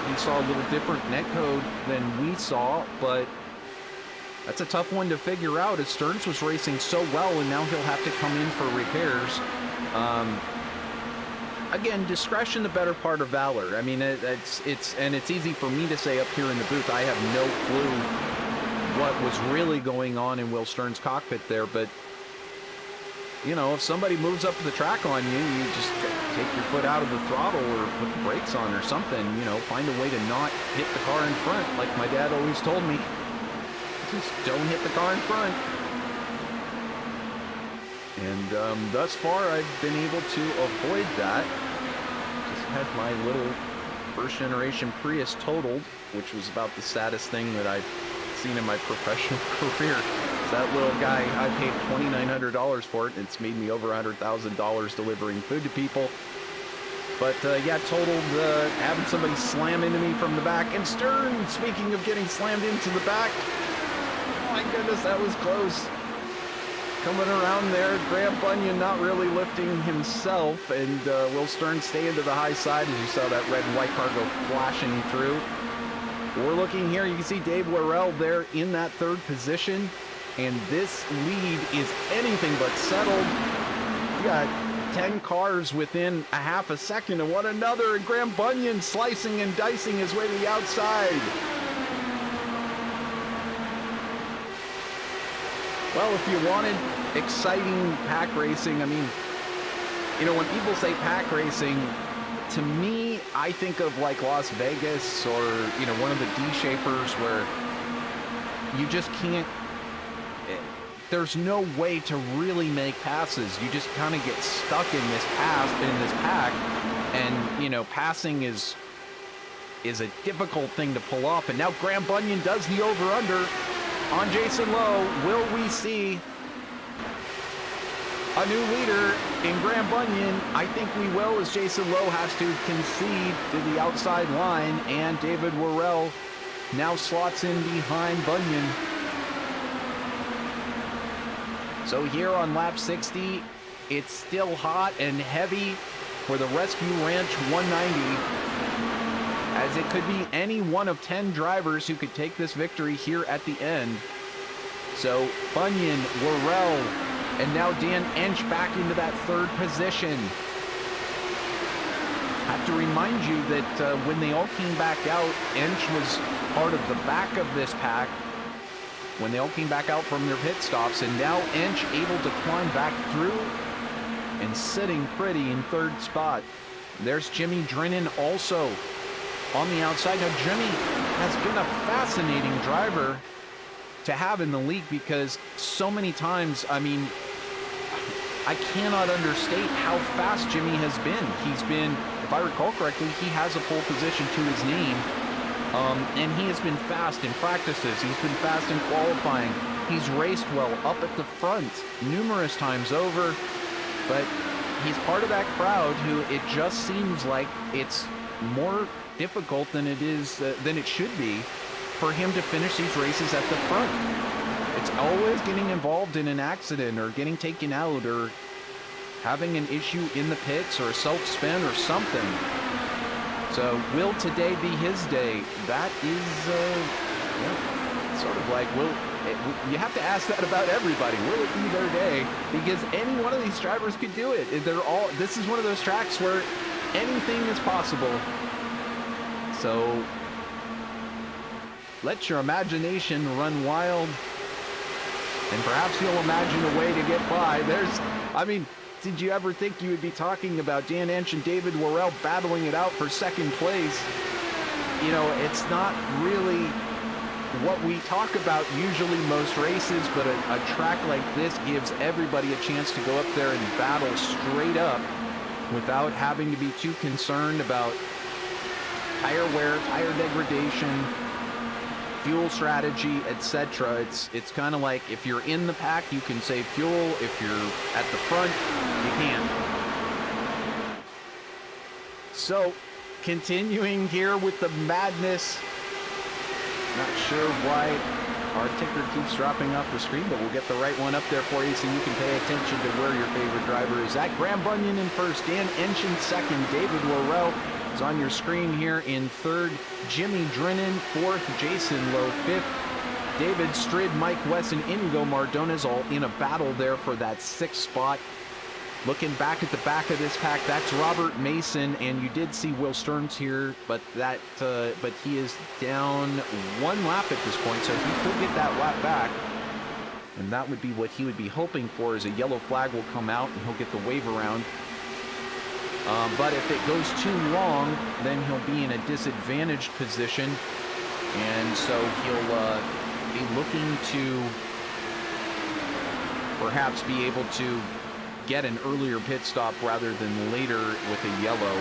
he saw a little different netcode than we saw, but that's a tough one to figure out, as Stearns was racing so well, and now he'll have to come in for repairs. Again, discretion, the better part of valor. I mean, it's easy for me to say up here in the booth. I have no clue what was really going on in Will Stearns' cockpit there, but you know, if somebody moves up the track on you, you just take your foot out of the throttle or put the brakes on or something. You know, find a way to not hit the car in front, like my dad always told me. Just don't hit the car in front. And thus far, I've been able to avoid that. Just had my little first-generation Prius totaled, which was about the saddest thing that I've seen in my professional career. That little guy, I paid $2,900 for it, and it's made me over $100,000 delivering food to people. But yeah, totaled, having somebody slam into me from the back. And Stearns, speaking of getting slammed into the back, oh my goodness, that was close. Coming around there, Graham Bunyan not really lifting himself, and Will Stearns staying to the high side as you saw that red and white car go flashing through. We're looking here, you can see Dave Worrell there in that third position, and this lead is anything but settled. We got 10 cars within a half a second of one another, and Graham Bunyan slicing and dicing his way to the outside. Well, if you wanted exciting pack racing, I mean, you know, when people say pack racing, to me, I think of like Las Vegas or, you know, one of the D-shapers where you just can't, there's no way to really make passes. You just kind of get stuck in this pack, and, you know, passing is a difficult thing to pull off. And now Graham Bunyan does the over-under on Jason Lowe. Will we see a new leader in Graham Bunyan. I think we will, as Jason Lowe has to concede to the outside line, and David Worrell now slots in behind Bunyan. So here on lap 60, it's still hot and heavy for the Rescue Ranch 190, as it could be any one of 10 drivers who could take this victory here at the end. So Bunyan, Worrell, and now Dan Ensch back into that third position. Have to remind you that when they all came back out, Ensch was part of the back of this pack when they all came back out from their pit stops, and now Ensch able to climb back through and sitting pretty in third spot. There's Jimmy Drenin also on the outside. Now Jimmy has been a fascinating driver to have in the league, because so many times, I mean, I cannot understate how fast Jimmy has been. He's been, if I recall correctly, he has a pole position to his name, and he has been fast in practices. He's been fast in qualifying. He's raced well up at the front numerous times over, but he's part of that crowd who it just seems like it's more difficult than it is, than it should be, for him to finish these races at the front. It's always getting involved in an accident or getting taken out or having an issue in the pits or a self-spin or something. So will today be his day? That is sort of like, you have to ask that about everybody. Will it be their day? Because any one of these drivers could do it. This is one of those tracks where anything is possible. So let your imagination run wild, and perhaps you'll imagine a way to get by. I mean, did you ever think you would be talking about Dan Ensch and David Worrell battling it out for second place? You know, it's not really what we talk about usually most races, but a track like this gives everybody a chance to go up there and battle straight up without having to be too concerned about tire wear, tire degradation, fuel strategy, etc. It's kind of like, if you're in the pack, you can save fuel. If you're at the front, you can't. So, continuing here with the madness. Not sure why our ticker keeps dropping off the screen, but we'll get the right one up there for you so you can pay attention to where your favorite driver is at. Graham Bunyan in first, Dan Ensch in second, David Worrell is on your screen here in third, Jimmy Drenin fourth, Jason Lowe fifth, David Strid, Mike West, and Iñigo Mardones all in a battle there for that sixth spot. Looking back at the back of this pack, that's Robert Mason, and you did see Will Stearns here, but he is down one lap at this point, so he could get that lap back, and that would be what he would be hoping for, is a yellow flag will come out and he'll get the wave around. But if it goes too long, then he'll be in a disadvantaged position, and so he'll be looking to perhaps be able to get an earlier pit stop rather than later with a yellow.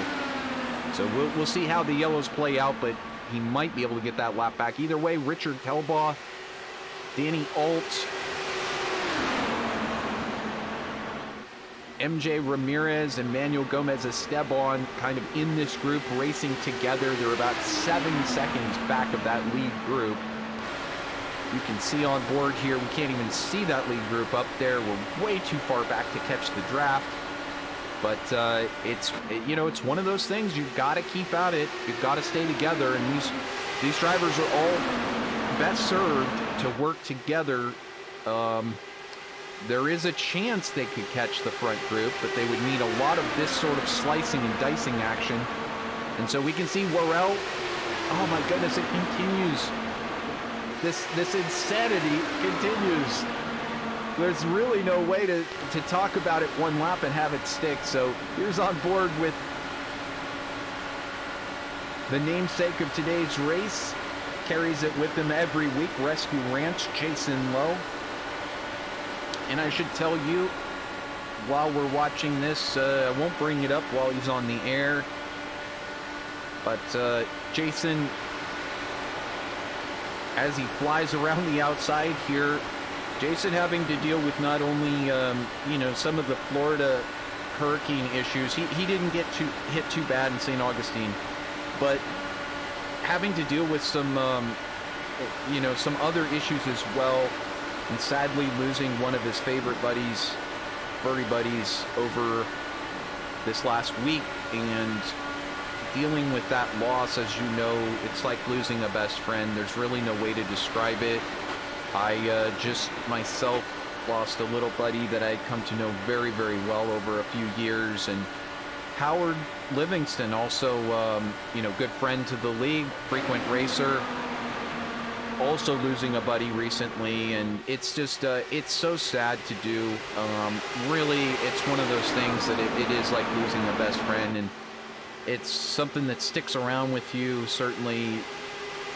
So we'll see how the yellows play out, but he might be able to get that lap back. Either way, Richard Kelbaugh, Danny Alt, MJ Ramirez, and Manuel Gomez Esteban kind of in this group racing together. They're about 7 seconds back of that lead group. You can see on board here, we can't even see that lead group up there. We're way too far back to catch the draft. But it's one of those things you've got to keep at it. You've got to stay together, and these drivers are all best served to work together. There is a chance they could catch the front group, but they would need a lot of this sort of slicing and dicing action. And so we can see Worrell. Oh my goodness, it continues. This insanity continues. There's really no way to talk about it one lap and have it stick. So here's on board with the namesake of today's race. Carries it with him every week, Rescue Ranch, Jason Lowe. And I should tell you, while we're watching this, I won't bring it up while he's on the air, but Jason, as he flies around the outside here, Jason having to deal with not only, some of the Florida hurricane issues. He didn't get hit too bad in St. Augustine, but having to deal with some other issues as well, and sadly losing one of his favorite buddies, furry buddies, over this last week, and dealing with that loss. As you know, it's like losing a best friend. There's really no way to describe it. I just myself lost a little buddy that I had come to know very, very well over a few years, and Howard Livingston, also, good friend to the league, frequent racer, also losing a buddy recently, and it's just, it's so sad to do. Really, it's one of those things that it is like losing a best friend, and it's something that sticks around with you, certainly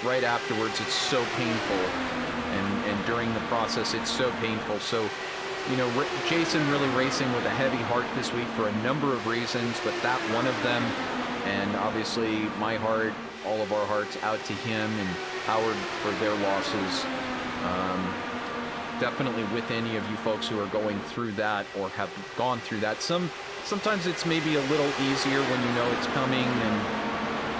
right afterwards. It's so painful, and during the process, it's so painful. So, Jason really racing with a heavy heart this week for a number of reasons, but that one of them, and obviously my heart, all of our hearts out to him and Howard for their losses. Definitely with any of you folks who are going through that or have gone through that. Sometimes it's maybe a little easier when you know it's coming and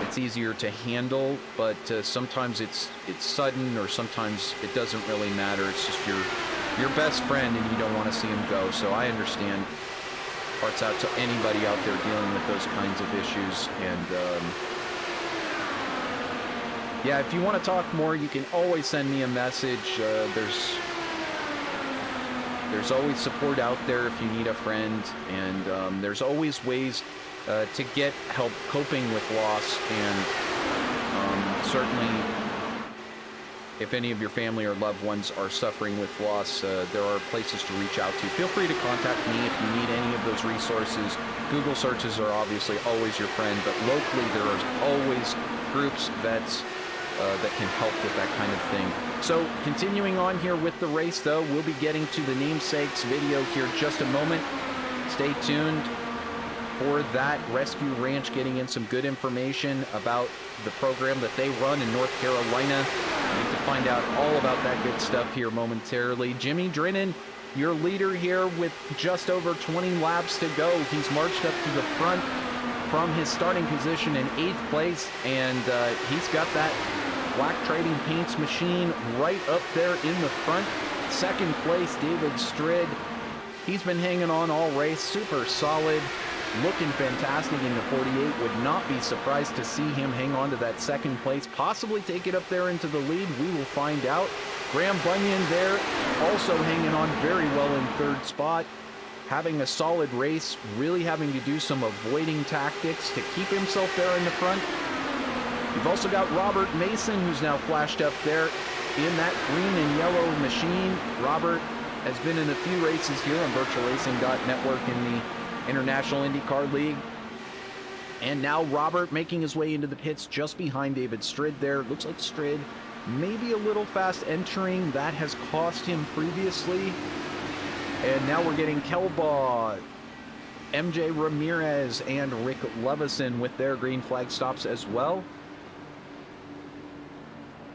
it's easier to handle, but sometimes it's sudden, or sometimes it doesn't really matter. It's just your best friend and you don't want to see him go. So I understand. Hearts out to anybody out there dealing with those kinds of issues. And yeah, if you want to talk more, you can always send me a message. There's always support out there if you need a friend, and there's always ways to get help coping with loss. And certainly, if any of your family or loved ones are suffering with loss, there are places to reach out to. Feel free to contact me if you need any of those resources. Google searches are obviously always your friend, but locally there are always groups, vets, that can help with that kind of thing. So continuing on here with the race, though, we'll be getting to the namesakes video here just a moment. Stay tuned for that. Rescue Ranch getting in some good information about the program that they run in North Carolina. We need to find out all about that good stuff here momentarily. Jimmy Drenin, your leader here with just over 20 laps to go. He's marched up to the front from his starting position in 8th place, and he's got that Black Trading Paints machine right up there in the front. 2nd place, David Strid. He's been hanging on all race, super solid, looking fantastic in the 48. Would not be surprised to see him hang on to that 2nd place, possibly take it up there into the lead. We will find out. Graham Bunyan there, also hanging on very well in 3rd spot, having a solid race, really having to do some avoiding tactics to keep himself there in the front. You've also got Robert Mason, who's now flashed up there in that green and yellow machine. Robert has been in a few races here on VirtualRacing.Network in the International IndyCar League. And now Robert making his way into the pits just behind David Strid there. Looks like Strid maybe a little fast entering. That has cost him previously. And now we're getting Kelbaugh, MJ Ramirez, and Rick Lovison with their green flag stops as well.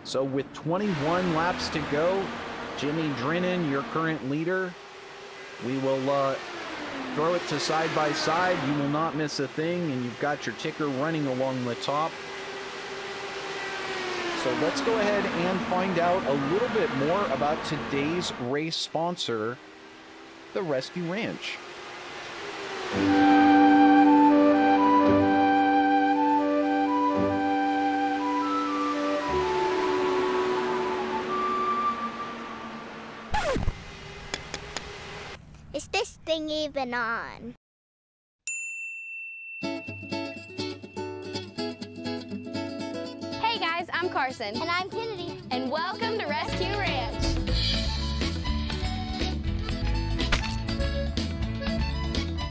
So with 21 laps to go, Jimmy Drenin, your current leader. We will throw it to side by side. You will not miss a thing, and you've got your ticker running along the top. So let's go ahead and find out a little bit more about today's race sponsor, the Rescue Ranch. Is this thing even on? Hey guys, I'm Carson. And I'm Kennedy. And welcome to Rescue Ranch.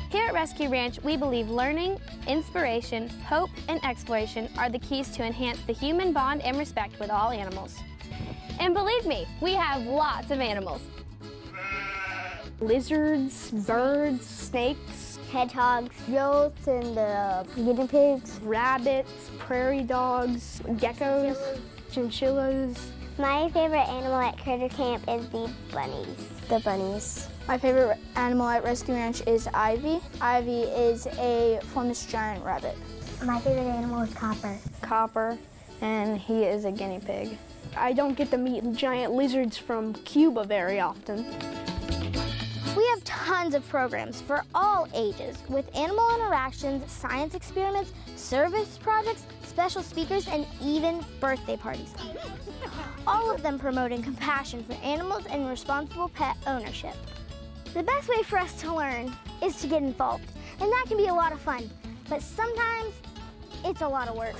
Here at Rescue Ranch, we believe learning, inspiration, hope, and exploration are the keys to enhance the human bond and respect with all animals. And believe me, we have lots of animals. Lizards, birds, snakes, Hedgehogs, goats, and guinea pigs, rabbits, prairie dogs, geckos, chinchillas, My favorite animal at Critter Camp is the bunnies. The bunnies. My favorite animal at Rescue Ranch is Ivy. Ivy is a Flemish giant rabbit. My favorite animal is Copper. Copper, and he is a guinea pig. I don't get to meet giant lizards from Cuba very often. We have tons of programs for all ages with animal interactions, science experiments, service projects, special speakers, and even birthday parties. All of them promoting compassion for animals and responsible pet ownership. The best way for us to learn is to get involved, and that can be a lot of fun, but sometimes it's a lot of work.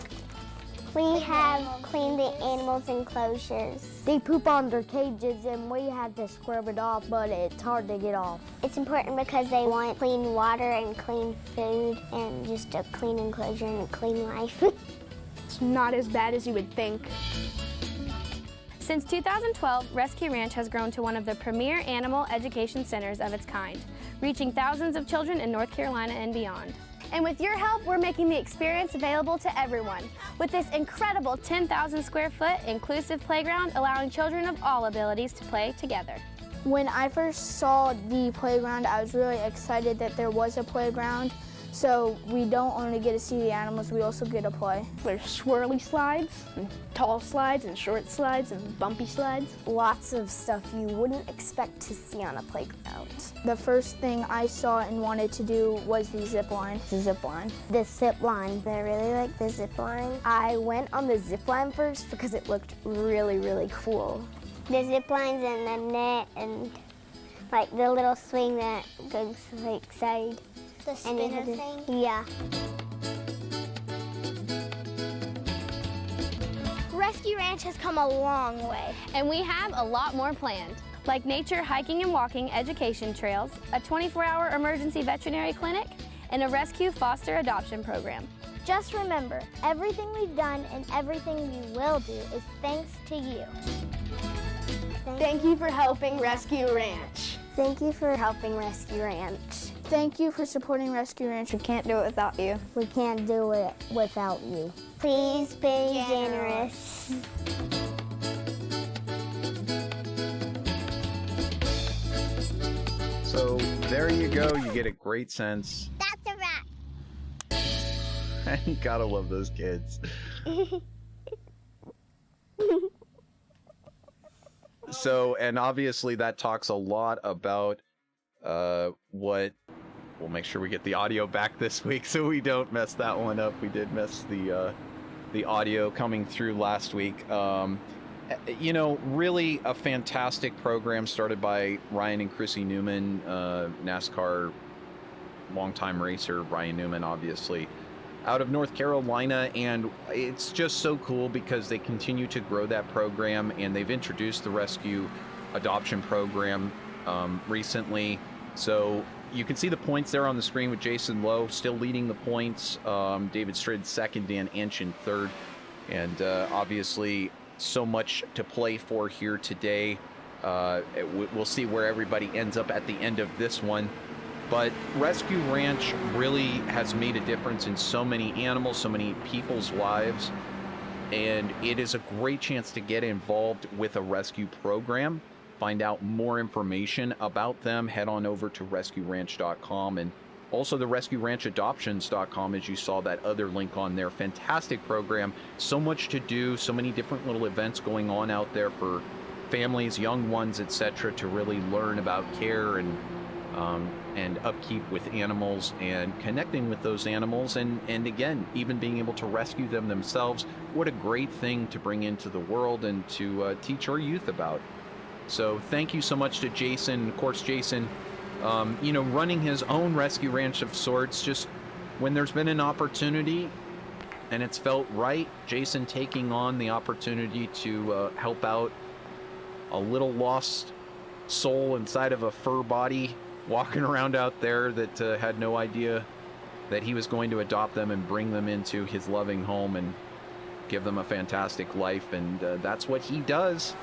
We have cleaned the animals' enclosures. They poop on their cages and we have to scrub it off, but it's hard to get off. It's important because they want clean water and clean food and just a clean enclosure and a clean life. It's not as bad as you would think. Since 2012, Rescue Ranch has grown to one of the premier animal education centers of its kind, reaching thousands of children in North Carolina and beyond. And with your help, we're making the experience available to everyone with this incredible 10,000 square foot inclusive playground allowing children of all abilities to play together. When I first saw the playground, I was really excited that there was a playground. So we don't only get to see the animals, we also get to play. There's swirly slides, and tall slides, and short slides, and bumpy slides. Lots of stuff you wouldn't expect to see on a playground. The first thing I saw and wanted to do was the zip line. The zip line. The zip line. I really like the zip line. I went on the zip line first because it looked really, really cool. The zip lines and the net and like the little swing that goes like side. The spinner thing? Yeah. Rescue Ranch has come a long way. And we have a lot more planned, like nature hiking and walking education trails, a 24-hour emergency veterinary clinic, and a rescue foster adoption program. Just remember, everything we've done and everything we will do is thanks to you. Thank you for helping Rescue Ranch. Thank you for helping Rescue Ranch. Thank you for supporting Rescue Ranch. We can't do it without you. We can't do it without you. Please be generous. So there you go. You get a great sense. That's a wrap. You gotta love those kids. So, and obviously that talks a lot about what. We'll make sure we get the audio back this week so we don't mess that one up. We did mess the audio coming through last week. You know, really a fantastic program started by Ryan and Chrissy Newman, NASCAR longtime racer Ryan Newman, obviously, out of North Carolina. And it's just so cool because they continue to grow that program, and they've introduced the rescue adoption program recently. So you can see the points there on the screen with Jason Lowe still leading the points, David Strid second, Dan Ensch in third, and obviously so much to play for here today. We'll see where everybody ends up at the end of this one, but Rescue Ranch really has made a difference in so many animals, so many people's lives, and it is a great chance to get involved with a rescue program. Find out more information about them, head on over to rescueranch.com, and also the rescueranchadoptions.com, as you saw that other link on there. Fantastic program, so much to do, so many different little events going on out there for families, young ones, etc., to really learn about care and upkeep with animals and connecting with those animals, and again, even being able to rescue them themselves. What a great thing to bring into the world and to teach our youth about. So thank you so much to Jason. Of course, Jason, you know, running his own rescue ranch of sorts, just when there's been an opportunity and it's felt right, Jason taking on the opportunity to help out a little lost soul inside of a fur body walking around out there that had no idea that he was going to adopt them and bring them into his loving home and give them a fantastic life. And that's what he does.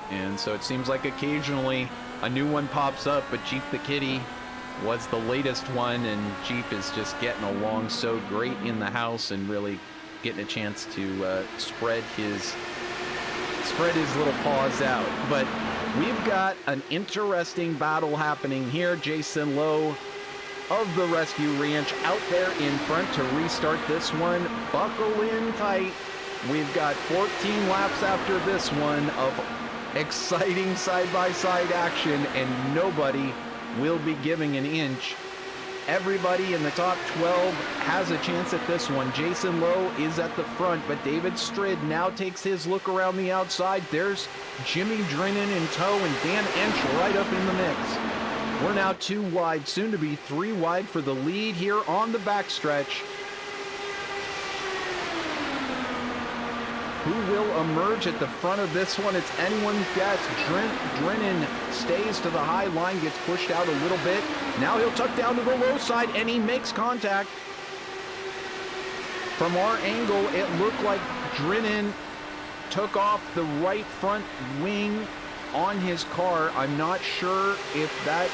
And so it seems like occasionally a new one pops up, but Jeep the Kitty was the latest one, and Jeep is just getting along so great in the house and really getting a chance to spread his spread his little paws out. But we've got an interesting battle happening here. Jason Lowe of the Rescue Ranch out there in front to restart this one. Buckle in tight. We've got 14 laps after this one of exciting side-by-side action, and nobody will be giving an inch. Everybody in the top 12 has a chance at this one. Jason Lowe is at the front, but David Strid now takes his look around the outside. There's Jimmy Drenin in tow and Dan Ensch right up in the mix. We're now 2 wide, soon to be 3 wide for the lead here on the backstretch. Who will emerge at the front of this one? It's anyone's guess. Drenin stays to the high line, gets pushed out a little bit. Now he'll tuck down to the low side, and he makes contact. From our angle, it looked like Drenin took off the right front wing on his car. I'm not sure if that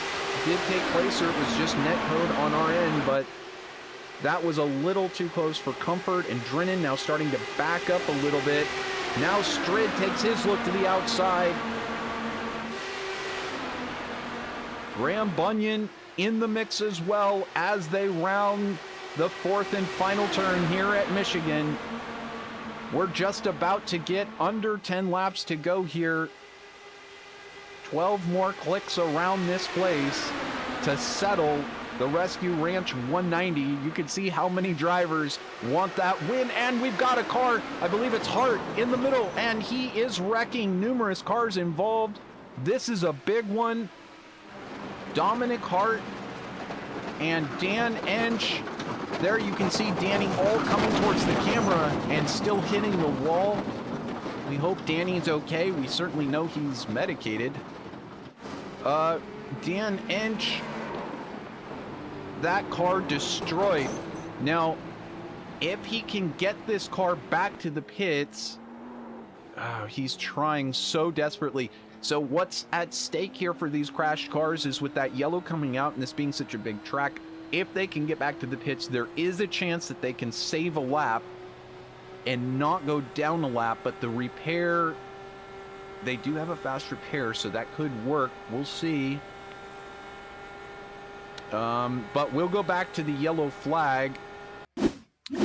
did take place or it was just net code on our end, but that was a little too close for comfort, and Drenin now starting to back up a little bit. Now Strid takes his look to the outside. Graham Bunyan in the mix as well as they round the 4th and final turn here at Michigan. We're just about to get under 10 laps to go here. 12 more clicks around this place to settle the Rescue Ranch 190. You can see how many drivers want that win, and we've got a car, I believe it's Harte, in the middle, and he is wrecking numerous cars involved. This is a big one. Dominic Harte and Dan Ensch. There you can see Danny all coming towards the camera and still hitting the wall. We hope Danny's okay. We certainly know he's medicated. Dan Ensch, that car destroyed. Now, if he can get this car back to the pits, he's trying so desperately. So what's at stake here for these crashed cars is with that yellow coming out and this being such a big track, if they can get back to the pits, there is a chance that they can save a lap and not go down a lap, but the repair, they do have a fast repair, so that could work. We'll see. But we'll go back to the yellow flag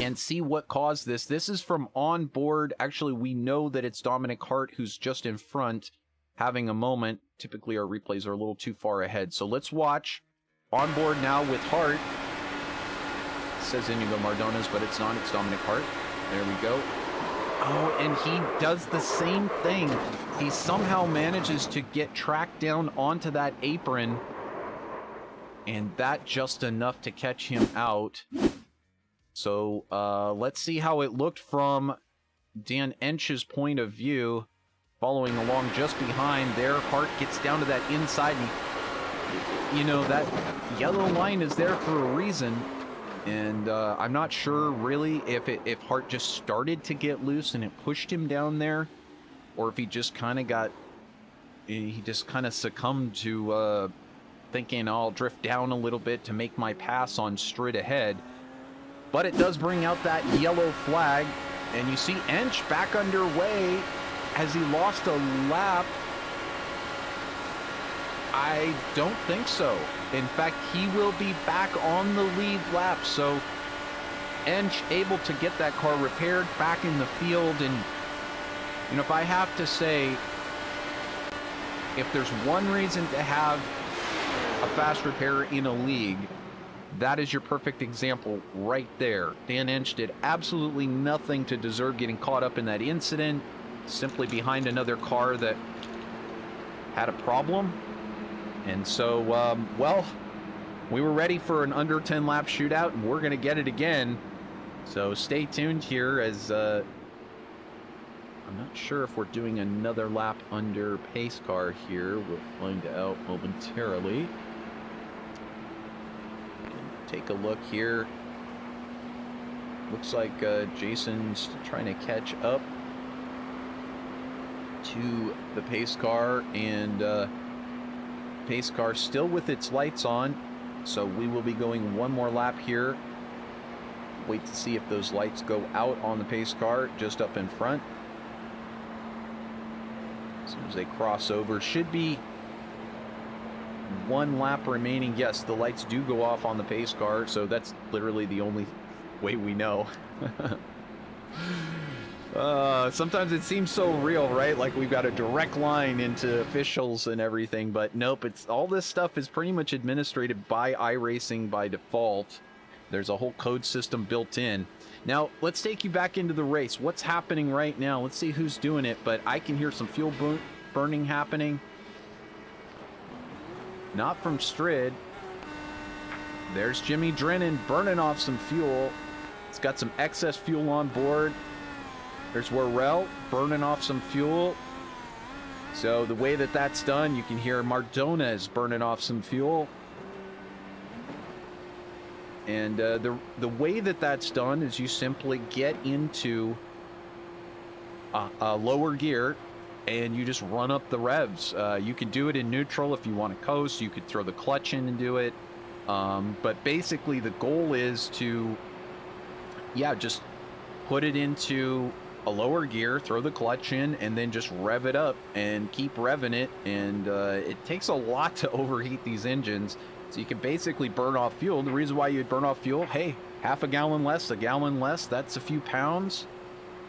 and see what caused this. This is from on board. Actually, we know that it's Dominic Harte who's just in front having a moment. Typically, our replays are a little too far ahead. So let's watch on board now with Harte. It says Iñigo Mardones, but it's not. It's Dominic Harte. There we go. Oh, and he does the same thing. He somehow manages to get tracked down onto that apron, and that just enough to catch him out. So let's see how it looked from Dan Ensch's point of view. Following along just behind there, Harte gets down to that inside, and you know, that yellow line is there for a reason. And I'm not sure really if Harte just started to get loose and it pushed him down there, or if he just kind of succumbed to thinking I'll drift down a little bit to make my pass on Strid ahead. But it does bring out that yellow flag, and you see Ensch back underway. Has he lost a lap? I don't think so. In fact, he will be back on the lead lap. So Ensch able to get that car repaired back in the field. And you know, if I have to say, if there's one reason to have a fast repair in a league, that is your perfect example right there. Dan Ensch did absolutely nothing to deserve getting caught up in that incident, simply behind another car that had a problem. And so, well, we were ready for an under 10 lap shootout, and we're going to get it again. So stay tuned here, as I'm not sure if we're doing another lap under pace car here. We'll find out momentarily. Take a look here. Looks like Jason's trying to catch up to the pace car, and pace car still with its lights on, so we will be going one more lap here. Wait to see if those lights go out on the pace car just up in front. As they cross over, should be one lap remaining. Yes, the lights do go off on the pace car, so that's literally the only way we know. Sometimes it seems so real, right? Like we've got a direct line into officials and everything, but nope, it's all this stuff is pretty much administrated by iRacing by default. There's a whole code system built in. Now, let's take you back into the race. What's happening right now? Let's see who's doing it, but I can hear some fuel burning happening. Not from Strid. There's Jimmy Drenin burning off some fuel. He's got some excess fuel on board. There's Worrell burning off some fuel. So the way that that's done, you can hear Mardones burning off some fuel. And the way that that's done is you simply get into a lower gear and you just run up the revs. You can do it in neutral if you want to coast. You could throw the clutch in and do it. But basically the goal is to, yeah, just put it into a lower gear, throw the clutch in, and then just rev it up and keep revving it. And it takes a lot to overheat these engines. So you can basically burn off fuel. The reason why you'd burn off fuel, hey, half a gallon less, that's a few pounds.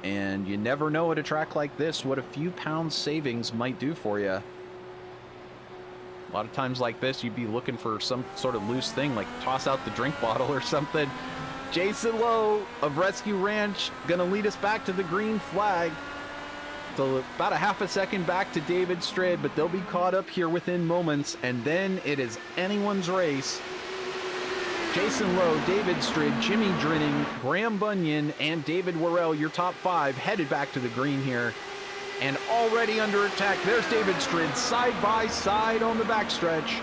And you never know at a track like this what a few pounds savings might do for you. A lot of times like this, you'd be looking for some sort of loose thing, like toss out the drink bottle or something. Jason Lowe of Rescue Ranch gonna lead us back to the green flag. So about a half a second back to David Strid, but they'll be caught up here within moments, and then it is anyone's race. Jason Lowe, David Strid, Jimmy Drenin, Graham Bunyan, and David Worrell, your top 5, headed back to the green here. And already under attack, there's David Strid, side by side on the backstretch.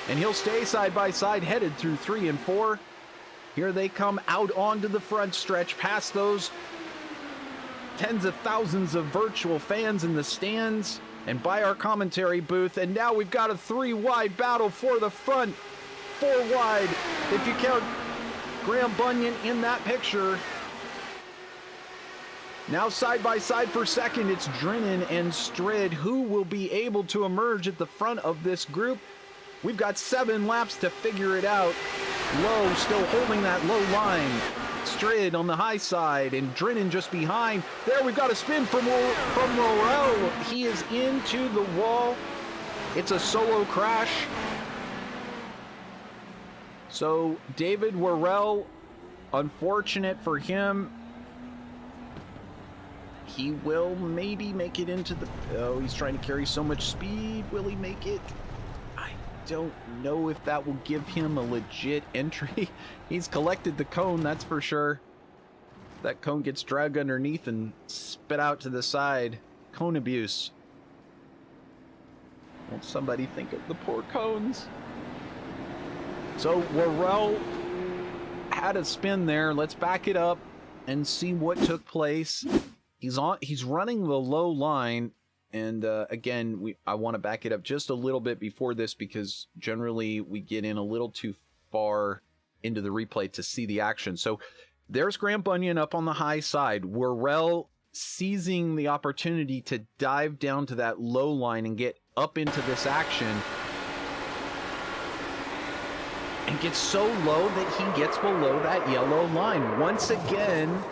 And he'll stay side by side, headed through 3 and 4. Here they come out onto the front stretch, past those tens of thousands of virtual fans in the stands and by our commentary booth. And now we've got a 3-wide battle for the front. 4 wide, if you count Graham Bunyan in that picture. Now side by side for second, it's Drenin and Strid. Who will be able to emerge at the front of this group? We've got 7 laps to figure it out. Lowe still holding that low line. Strid on the high side, and Drenin just behind. There, we've got a spin from Mauro. He is into the wall. It's a solo crash. So David Worrell, unfortunate for him, he will maybe make it into the... Oh, he's trying to carry so much speed. Will he make it? I don't know if that will give him a legit entry. He's collected the cone, that's for sure. That cone gets dragged underneath and spit out to the side. Cone abuse. Won't somebody think of the poor cones? So Worrell had a spin there. Let's back it up and see what took place. He's running the low line. And again, I want to back it up just a little bit before this, because generally we get in a little too far into the replay to see the action. So there's Graham Bunyan up on the high side. Worrell seizing the opportunity to dive down to that low line and get up into this action. And gets so low that he gets below that yellow line. Once again,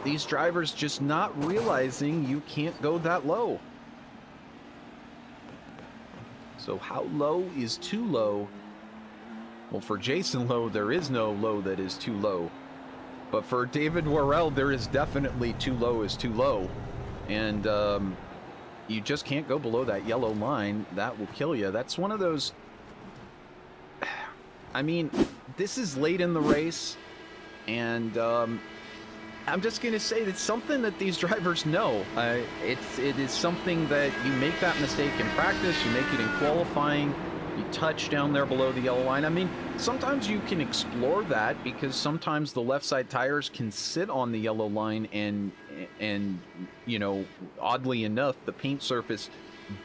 these drivers just not realizing you can't go that low. So how low is too low? Well, for Jason Lowe, there is no low that is too low. But for David Worrell, there is definitely too low is too low. And you just can't go below that yellow line. That will kill you. That's one of those... I mean, this is late in the race, and I'm just going to say it's something that these drivers know. It is something that you make that mistake in practice, you make it in qualifying, you touch down there below the yellow line. I mean, sometimes you can explore that, because sometimes the left side tires can sit on the yellow line, and you know, oddly enough, the paint surface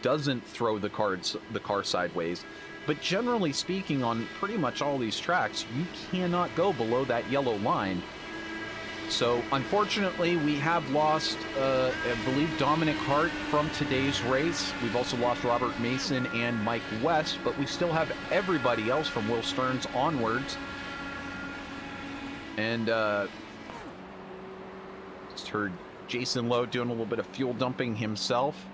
doesn't throw the car sideways. But generally speaking, on pretty much all these tracks, you cannot go below that yellow line. So unfortunately, we have lost, I believe, Dominic Harte from today's race. We've also lost Robert Mason and Mike West, but we still have everybody else from Will Stearns onwards. And just heard Jason Lowe doing a little bit of fuel dumping himself.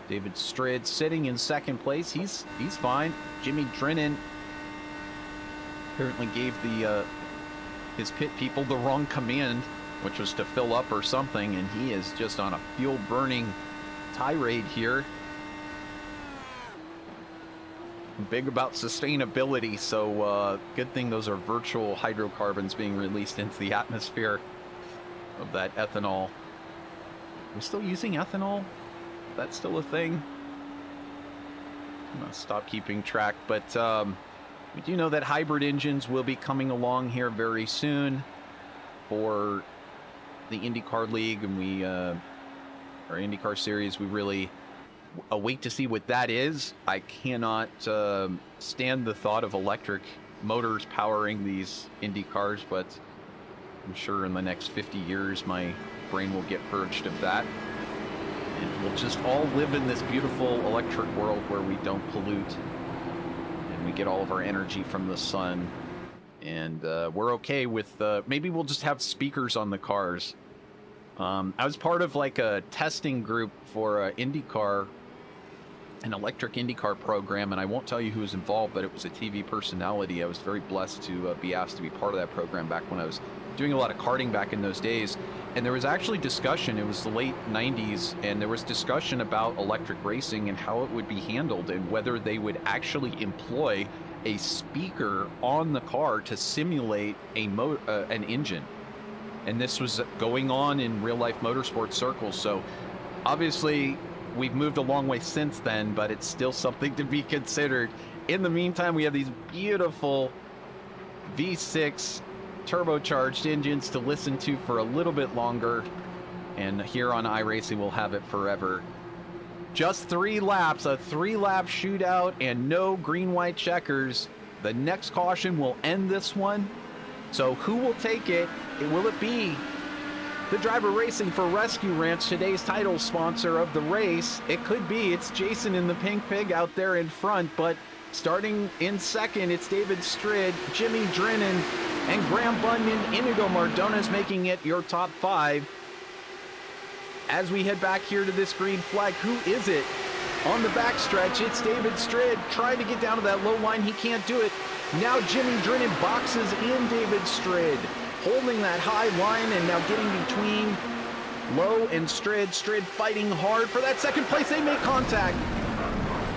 David Strid sitting in second place. He's fine. Jimmy Drenin apparently gave the his pit people the wrong command, which was to fill up or something, and he is just on a fuel-burning tirade here. Big about sustainability, so good thing those are virtual hydrocarbons being released into the atmosphere of that ethanol. We're still using ethanol? That's still a thing? I'm gonna stop keeping track, but we do know that hybrid engines will be coming along here very soon for the IndyCar League, and we, our IndyCar series, we really await to see what that is. I cannot stand the thought of electric motors powering these Indy cars, but I'm sure in the next 50 years my brain will get purged of that. And we'll just all live in this beautiful electric world where we don't pollute. And we get all of our energy from the sun. And we're okay with, maybe we'll just have speakers on the cars. I was part of like a testing group for IndyCar, an electric IndyCar program, and I won't tell you who was involved, but it was a TV personality. I was very blessed to be asked to be part of that program back when I was doing a lot of karting back in those days. And there was actually discussion, it was the late 90s, and there was discussion about electric racing and how it would be handled and whether they would actually employ a speaker on the car to simulate a an engine. And this was going on in real-life motorsport circles, so obviously we've moved a long way since then, but it's still something to be considered. In the meantime, we have these beautiful V6 turbocharged engines to listen to for a little bit longer, and here on iRacing we'll have it forever. Just 3 laps, a 3-lap shootout, and no green-white checkers. The next caution will end this one. So who will take it? Will it be the driver racing for Rescue Ranch, today's title sponsor of the race? It could be. It's Jason in the pink pig out there in front, but starting in second, it's David Strid, Jimmy Drenin, and Graham Bunyan, Iñigo Mardones making it your top 5. As we head back here to this green flag, who is it? On the backstretch, it's David Strid trying to get down to that low line. He can't do it. Now Jimmy Drenin boxes in David Strid, holding that high line and now getting between Lowe and Strid. Strid fighting hard for that second place. They make contact.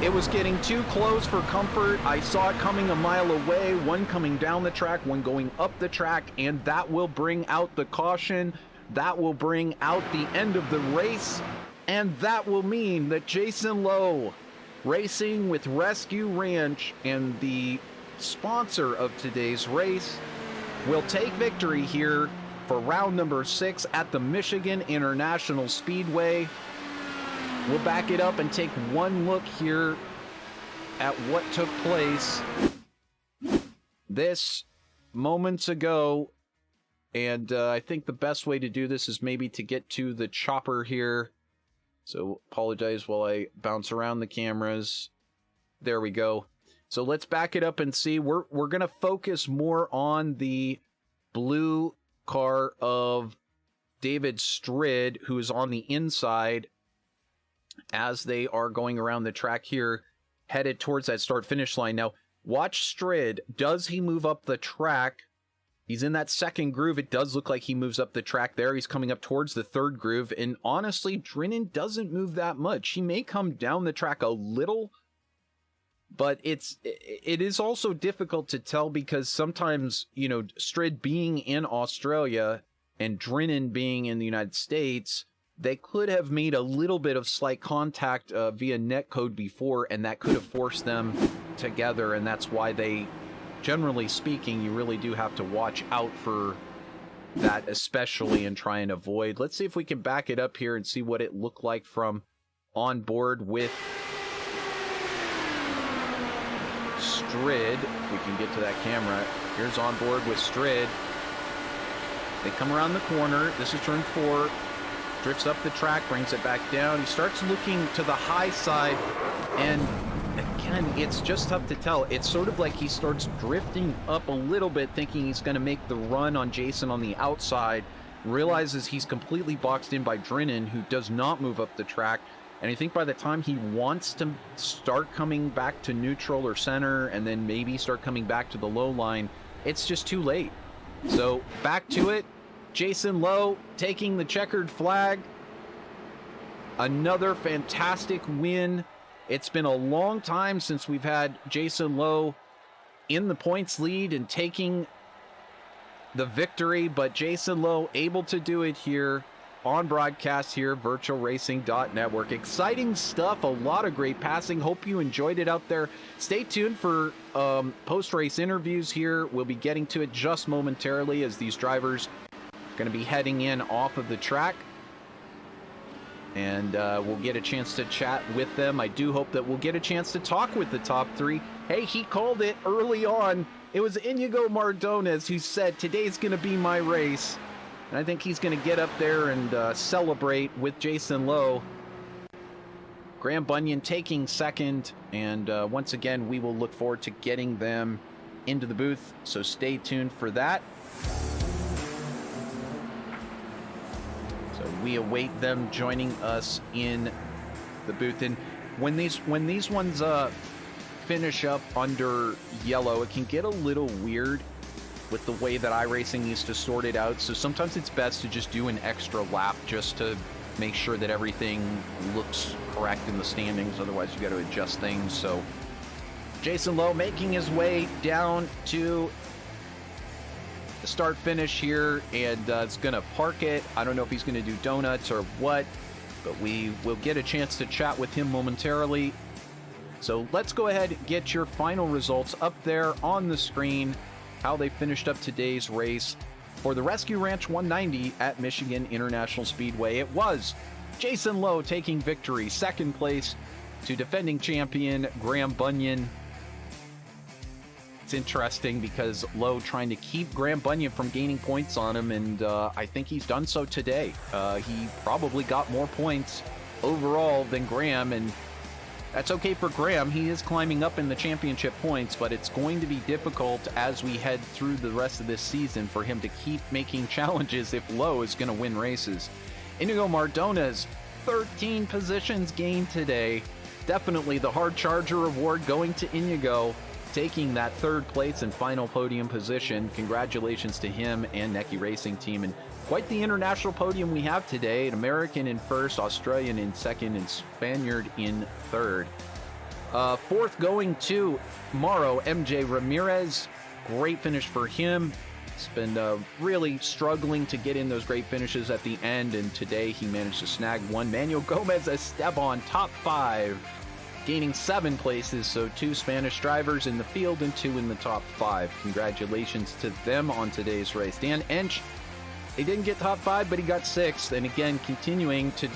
It was getting too close for comfort. I saw it coming a mile away, one coming down the track, one going up the track, and that will bring out the caution. That will bring out the end of the race, and that will mean that Jason Lowe, racing with Rescue Ranch and the sponsor of today's race, will take victory here for round number 6 at the Michigan International Speedway. We'll back it up and take one look here at what took place this moments ago. And I think the best way to do this is maybe to get to the chopper here. So apologize while I bounce around the cameras. There we go. So let's back it up and see. We're going to focus more on the blue car of David Strid, who is on the inside as they are going around the track here, headed towards that start-finish line. Now, watch Strid. Does he move up the track? He's in that second groove. It does look like he moves up the track there. He's coming up towards the third groove. And honestly, Drenin doesn't move that much. He may come down the track a little, but it is also difficult to tell because sometimes, you know, Strid being in Australia and Drenin being in the United States, they could have made a little bit of slight contact via netcode before, and that could have forced them together, and that's why they, generally speaking, you really do have to watch out for that, especially and try and avoid. Let's see if we can back it up here and see what it looked like from on board with Strid. If we can get to that camera. Here's on board with Strid. They come around the corner. This is turn 4. Drifts up the track, brings it back down. He starts looking to the high side, and again, it's just tough to tell. It's sort of like he starts drifting up a little bit, thinking he's going to make the run on Jason on the outside, realizes he's completely boxed in by Drenin, who does not move up the track. And I think by the time he wants to start coming back to neutral or center, and then maybe start coming back to the low line, it's just too late. So back to it. Jason Lowe taking the checkered flag. Another fantastic win. It's been a long time since we've had Jason Lowe in the points lead and taking the victory, but Jason Lowe able to do it here on broadcast here, VirtualRacing.Network. Exciting stuff, a lot of great passing. Hope you enjoyed it out there. Stay tuned for post-race interviews here. We'll be getting to it just momentarily as these drivers are going to be heading in off of the track. And we'll get a chance to chat with them. I do hope that we'll get a chance to talk with the top 3. Hey, he called it early on. It was Iñigo Mardones who said, today's going to be my race. And I think he's going to get up there and celebrate with Jason Lowe. Graham Bunyan taking second. And once again, we will look forward to getting them into the booth. So stay tuned for that. So we await them joining us in the booth. And when these ones finish up under yellow, it can get a little weird with the way that iRacing used to sort it out. So sometimes it's best to just do an extra lap just to make sure that everything looks correct in the standings. Otherwise, you got to adjust things. So Jason Lowe making his way down to the start finish here, and it's going to park it. I don't know if he's going to do donuts or what, but we will get a chance to chat with him momentarily. So let's go ahead and get your final results up there on the screen, how they finished up today's race for the Rescue Ranch 190 at Michigan International Speedway. It was Jason Lowe taking victory, second place to defending champion Graham Bunyan. It's interesting because Lowe trying to keep Graham Bunyan from gaining points on him, and I think he's done so today. He probably got more points overall than Graham, and that's okay for Graham. He is climbing up in the championship points, but it's going to be difficult as we head through the rest of this season for him to keep making challenges if Lowe is going to win races. Iñigo Mardones, 13 positions gained today. Definitely the hard charger award going to Iñigo, taking that third place and final podium position. Congratulations to him and Necki Racing Team. And quite the international podium we have today. An American in first, Australian in second, and Spaniard in third. Fourth going to Mauro MJ Ramirez. Great finish for him. He's been really struggling to get in those great finishes at the end, and today he managed to snag one. Manuel Gomez Esteban, top 5, gaining 7 places, so 2 Spanish drivers in the field and 2 in the top 5. Congratulations to them on today's race. Dan Ensch, he didn't get top 5, but he got 6th, and again, continuing to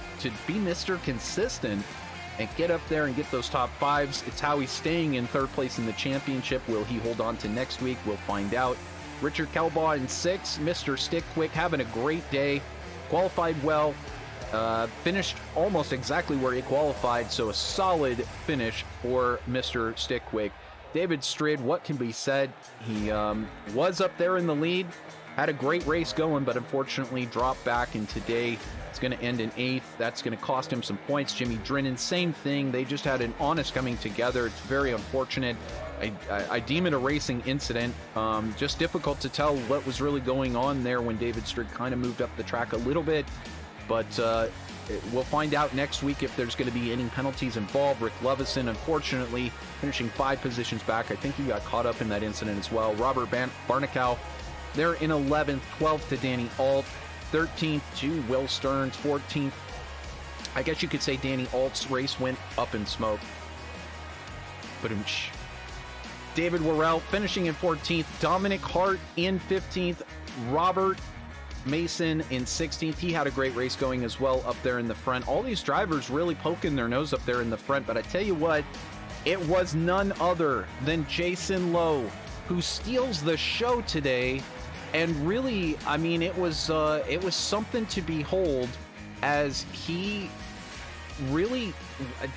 be Mr. Consistent and get up there and get those top 5s. It's how he's staying in third place in the championship. Will he hold on to next week? We'll find out. Richard Kelbaugh in 6th, Mr. Stick Quick having a great day, qualified well. Finished almost exactly where he qualified, so a solid finish for Mr. Stickwick. David Strid, what can be said? He was up there in the lead, had a great race going, but unfortunately dropped back, and today it's going to end in 8th. That's going to cost him some points. Jimmy Drenin, same thing. They just had an honest coming together. It's very unfortunate. I deem it a racing incident. Just difficult to tell what was really going on there when David Strid kind of moved up the track a little bit. But we'll find out next week if there's going to be any penalties involved. Rick Lovison, unfortunately, finishing 5 positions back. I think he got caught up in that incident as well. Robert Barnicow, they're in 11th, 12th to Danny Alt, 13th to Will Stearns, 14th. I guess you could say Danny Alt's race went up in smoke. Ba-doom-tsh. David Worrell finishing in 14th. Dominic Harte in 15th. Robert Mason in 16th. He had a great race going as well up there in the front. All these drivers really poking their nose up there in the front, but I tell you what, it was none other than Jason Lowe who steals the show today And really, I mean, it was something to behold, as he really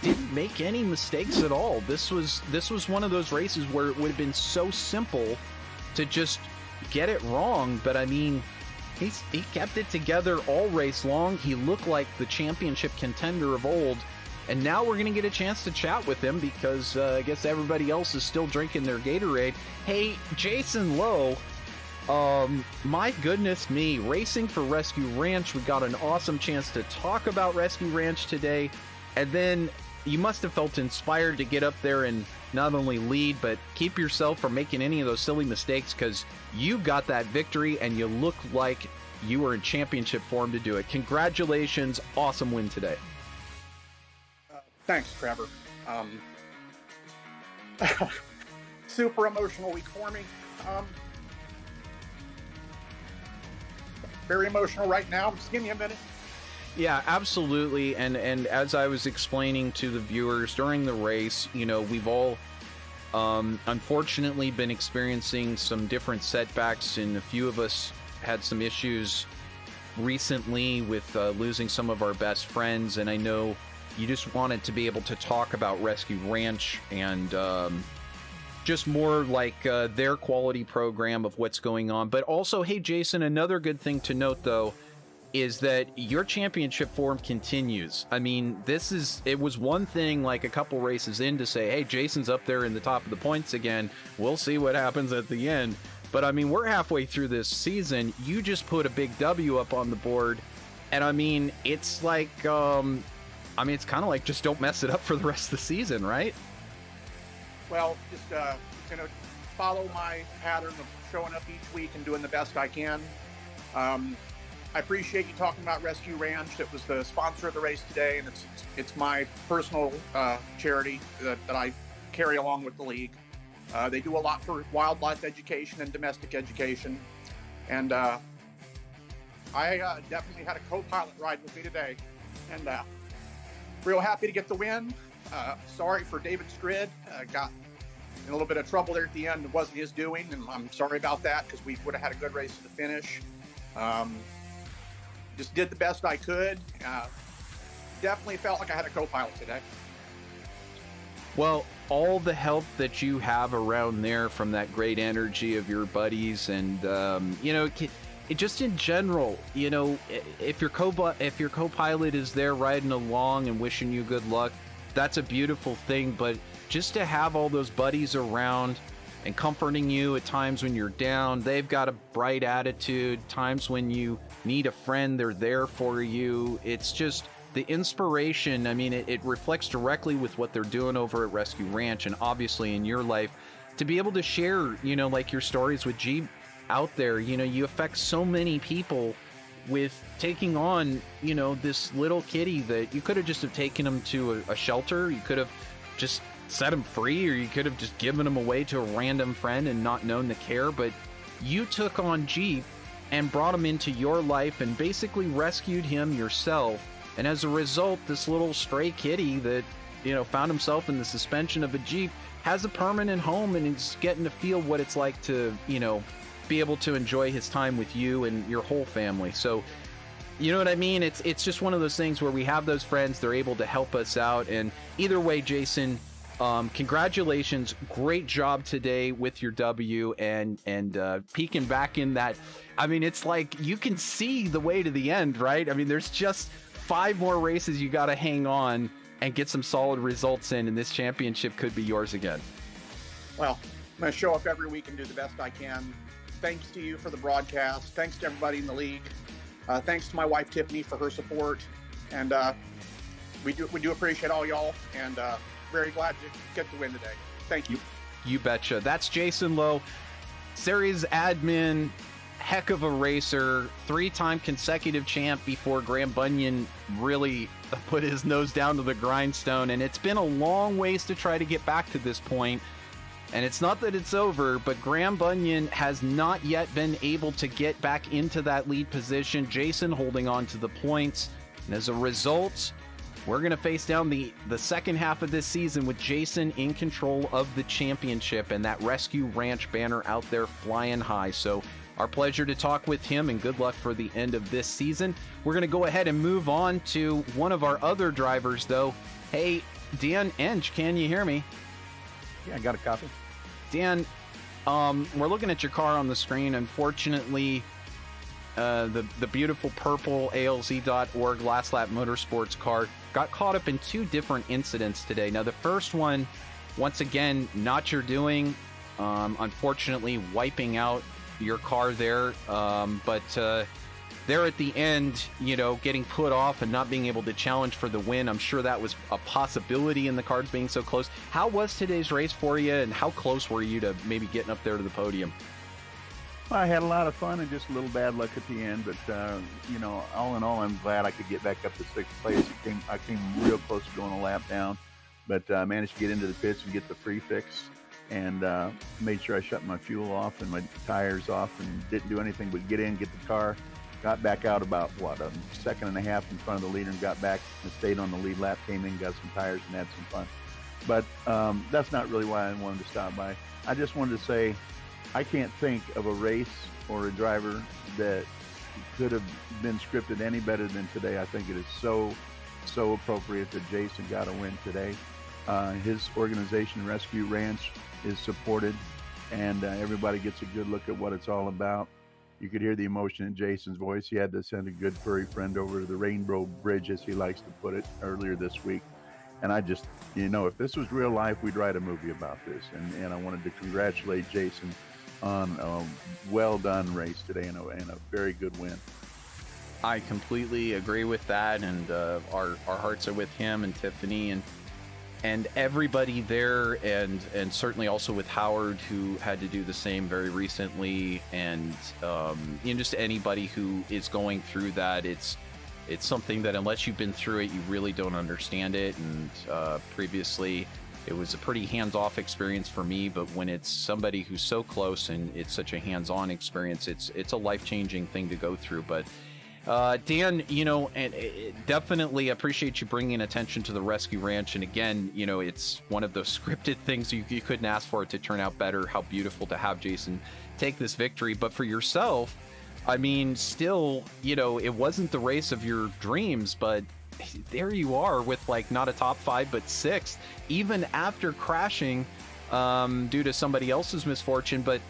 didn't make any mistakes at all. This was one of those races where it would have been so simple to just get it wrong, but I mean, he kept it together all race long. He looked like the championship contender of old, and now we're going to get a chance to chat with him because I guess everybody else is still drinking their Gatorade. Hey, Jason Lowe, my goodness me, racing for Rescue Ranch. We got an awesome chance to talk about Rescue Ranch today, and then you must have felt inspired to get up there and not only lead, but keep yourself from making any of those silly mistakes, because you got that victory and you look like you were in championship form to do it. Congratulations. Awesome win today. Thanks, Trevor. Super emotional week for me. Very emotional right now. Just give me a minute. Yeah, absolutely. And as I was explaining to the viewers during the race, you know, we've all unfortunately been experiencing some different setbacks, and a few of us had some issues recently with losing some of our best friends. And I know you just wanted to be able to talk about Rescue Ranch and just more like their quality program of what's going on. But also, hey, Jason, another good thing to note, though, is that your championship form continues. I mean, it was one thing like a couple races in to say, hey, Jason's up there in the top of the points again. We'll see what happens at the end. But I mean, we're halfway through this season. You just put a big W up on the board. And I mean, it's like, it's kind of like just don't mess it up for the rest of the season, right? Well, just going to follow my pattern of showing up each week and doing the best I can. I appreciate you talking about Rescue Ranch. It was the sponsor of the race today, and it's my personal charity that I carry along with the league. They do a lot for wildlife education and domestic education, and I definitely had a co-pilot ride with me today, and real happy to get the win. Sorry for David Strid. Got in a little bit of trouble there at the end. It wasn't his doing, and I'm sorry about that because we would have had a good race to the finish. Just did the best I could. Definitely felt like I had a co-pilot today. Well, all the help that you have around there from that great energy of your buddies, and it just in general, you know, if your co-pilot is there riding along and wishing you good luck, that's a beautiful thing. But just to have all those buddies around and comforting you at times when you're down, they've got a bright attitude. Times when you need a friend, they're there for you. It's just the inspiration. I mean, it reflects directly with what they're doing over at Rescue Ranch, and obviously in your life, to be able to share, you know, like your stories with Jeep out there. You know, you affect so many people with taking on, you know, this little kitty that you could have just have taken him to a shelter. You could have just set him free, or you could have just given him away to a random friend and not known the care. But you took on Jeep and brought him into your life and basically rescued him yourself. And as a result, this little stray kitty that, you know, found himself in the suspension of a Jeep has a permanent home, and is getting to feel what it's like to, you know, be able to enjoy his time with you and your whole family. So, you know what I mean? It's just one of those things where we have those friends, they're able to help us out. And either way, Jason, congratulations. Great job today with your W, and peeking back in that. I mean, it's like you can see the way to the end, right? I mean, there's just 5 more races you got to hang on and get some solid results in, and this championship could be yours again. Well, I'm going to show up every week and do the best I can. Thanks to you for the broadcast. Thanks to everybody in the league. Thanks to my wife, Tiffany, for her support. And we do appreciate all y'all, and very glad to get the win today. Thank you. You betcha. That's Jason Lowe, series admin, heck of a racer, 3-time consecutive champ before Graham Bunyan really put his nose down to the grindstone. And it's been a long ways to try to get back to this point. And it's not that it's over, but Graham Bunyan has not yet been able to get back into that lead position. Jason holding on to the points. And as a result, we're going to face down the second half of this season with Jason in control of the championship and that Rescue Ranch banner out there flying high. So Our pleasure to talk with him, and good luck for the end of this season. We're going to go ahead and move on to one of our other drivers, though. Hey, Dan Ensch, can you hear me? Yeah, I got a copy. Dan, we're looking at your car on the screen. Unfortunately, the beautiful purple ALZ.org Last Lap Motorsports car got caught up in two different incidents today. Now, the first one, once again, not your doing. Unfortunately, wiping out your car there. But there at the end, getting put off and not being able to challenge for the win, I'm sure that was a possibility in the cards being so close. How was today's race for you, and how close were you to maybe getting up there to the podium? Well, I had a lot of fun and just a little bad luck at the end, but all in all, I'm glad I could get back up to sixth place. I came real close to going a lap down, but I managed to get into the pits and get the free fix, and made sure I shut my fuel off and my tires off, and didn't do anything but get in, get the car, got back out about a second and a half in front of the leader, and got back and stayed on the lead lap, came in, got some tires, and had some fun. But that's not really why I wanted to stop by. I just wanted to say, I can't think of a race or a driver that could have been scripted any better than today. I think it is so appropriate that Jason got a win today. His organization, Rescue Ranch, is supported, and everybody gets a good look at what it's all about. You could hear the emotion in Jason's voice. He had to send a good furry friend over the Rainbow Bridge, as he likes to put it, earlier this week. And I just, if this was real life, we'd write a movie about this. And I wanted to congratulate Jason on a well-done race today and a very good win. I completely agree with that, and our hearts are with him and Tiffany and everybody there, and certainly also with Howard, who had to do the same very recently, and just anybody who is going through that. It's something that unless you've been through it, you really don't understand it. And previously, it was a pretty hands-off experience for me, but when it's somebody who's so close and it's such a hands-on experience, it's a life-changing thing to go through. But Dan, and definitely appreciate you bringing attention to the Rescue Ranch. And again, it's one of those scripted things you couldn't ask for it to turn out better. How beautiful to have Jason take this victory. But for yourself, I mean, still, it wasn't the race of your dreams, but there you are with not a top 5, but 6th, even after crashing due to somebody else's misfortune. But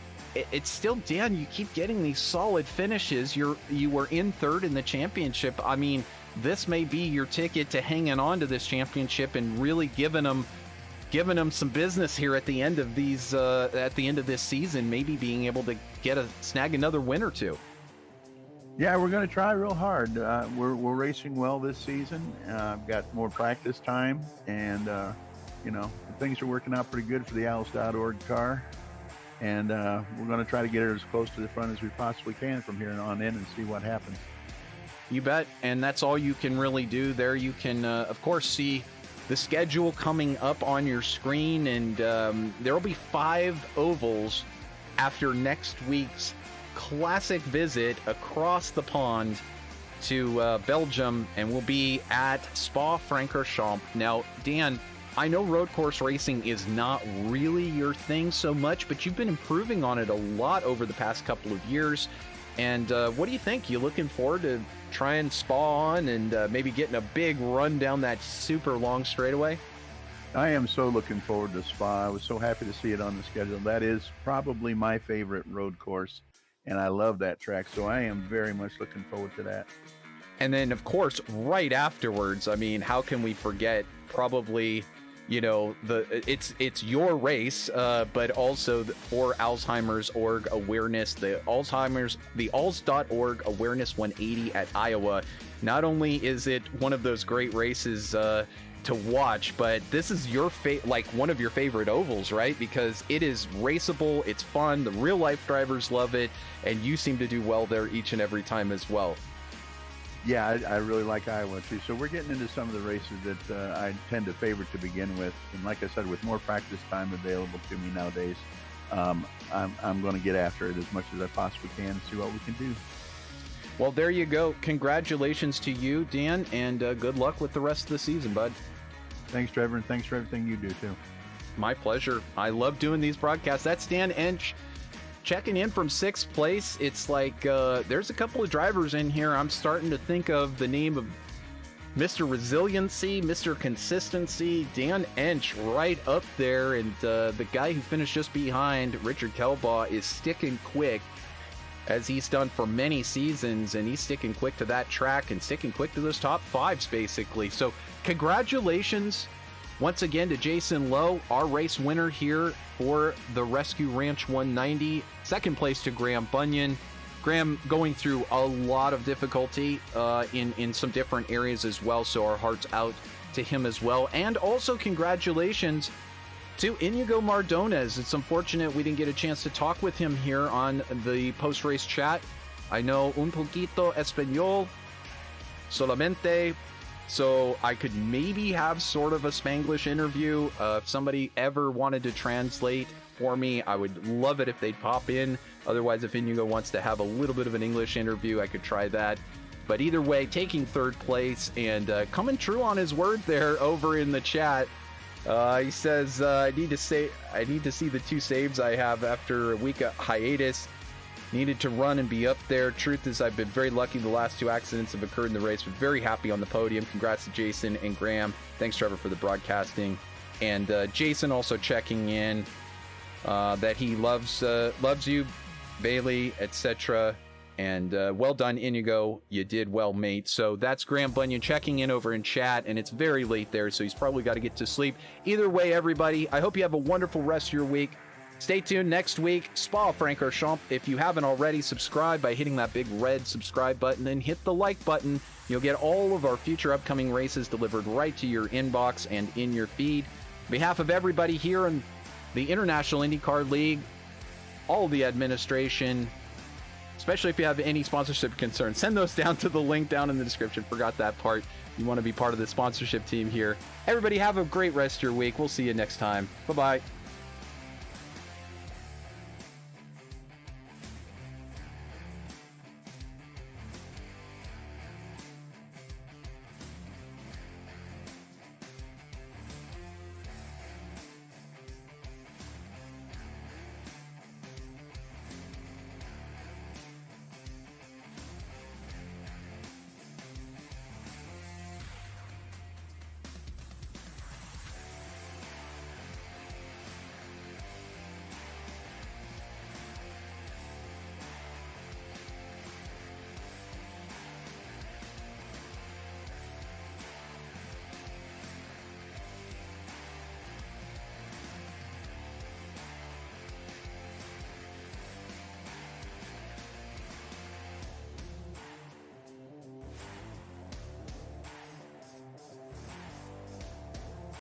it's still, Dan, you keep getting these solid finishes. You were in 3rd in the championship. I mean, this may be your ticket to hanging on to this championship and really giving them some business here at the end of this season, maybe being able to snag another win or two. Yeah, we're going to try real hard. We're racing well this season. I've got more practice time, and things are working out pretty good for the Owls.org car. And we're going to try to get her as close to the front as we possibly can from here on in and see what happens. You bet. And that's all you can really do there. You can, of course, see the schedule coming up on your screen. And there will be 5 ovals after next week's classic visit across the pond to Belgium. And we'll be at Spa-Francorchamps. Now, Dan, I know road course racing is not really your thing so much, but you've been improving on it a lot over the past couple of years. And what do you think? You looking forward to trying Spa on and maybe getting a big run down that super long straightaway? I am so looking forward to Spa. I was so happy to see it on the schedule. That is probably my favorite road course, and I love that track. So I am very much looking forward to that. And then, of course, right afterwards, I mean, how can we forget probably... it's your race, but also for Alzheimer's org awareness, the Alz.org awareness 180 at Iowa. Not only is it one of those great races to watch, but this is your one of your favorite ovals, right? Because it is raceable, it's fun, the real life drivers love it, and you seem to do well there each and every time as well. Yeah, I really like Iowa too. So we're getting into some of the races that I tend to favor to begin with. And like I said, with more practice time available to me nowadays, I'm going to get after it as much as I possibly can and see what we can do. Well, there you go. Congratulations to you, Dan, and good luck with the rest of the season, bud. Thanks, Trevor, and thanks for everything you do too. My pleasure. I love doing these broadcasts. That's Dan Ensch, checking in from 6th place. It's like there's a couple of drivers in here. I'm starting to think of the name of Mr. Resiliency, Mr. Consistency, Dan Ensch right up there. And the guy who finished just behind, Richard Kelbaugh, is sticking quick, as he's done for many seasons, and he's sticking quick to that track and sticking quick to those top 5s, basically. So congratulations once again to Jason Lowe, our race winner here for the Rescue Ranch 190. 2nd place to Graham Bunyan. Graham going through a lot of difficulty in some different areas as well, so our hearts out to him as well. And also congratulations to Iñigo Mardones. It's unfortunate we didn't get a chance to talk with him here on the post-race chat. I know un poquito español solamente, so I could maybe have sort of a Spanglish interview. If somebody ever wanted to translate for me, I would love it if they'd pop in. Otherwise, if Iñigo wants to have a little bit of an English interview, I could try that. But either way, taking 3rd place and coming true on his word there over in the chat. He says, I need to see the 2 saves I have after a week of hiatus. Needed to run and be up there. Truth is, I've been very lucky the last 2 accidents have occurred in the race, but very happy on the podium. Congrats to Jason and Graham. Thanks, Trevor, for the broadcasting. And Jason also checking in that he loves you, Bailey, etc. And well done, Iñigo. You did well, mate. So that's Graham Bunyan checking in over in chat, and it's very late there, so he's probably got to get to sleep. Either way, everybody, I hope you have a wonderful rest of your week. Stay tuned next week. Spa-Francorchamps. If you haven't already, subscribe by hitting that big red subscribe button and hit the like button. You'll get all of our future upcoming races delivered right to your inbox and in your feed. On behalf of everybody here in the International IndyCar League, all the administration, especially if you have any sponsorship concerns, send those down to the link down in the description. Forgot that part. You want to be part of the sponsorship team here. Everybody have a great rest of your week. We'll see you next time. Bye-bye.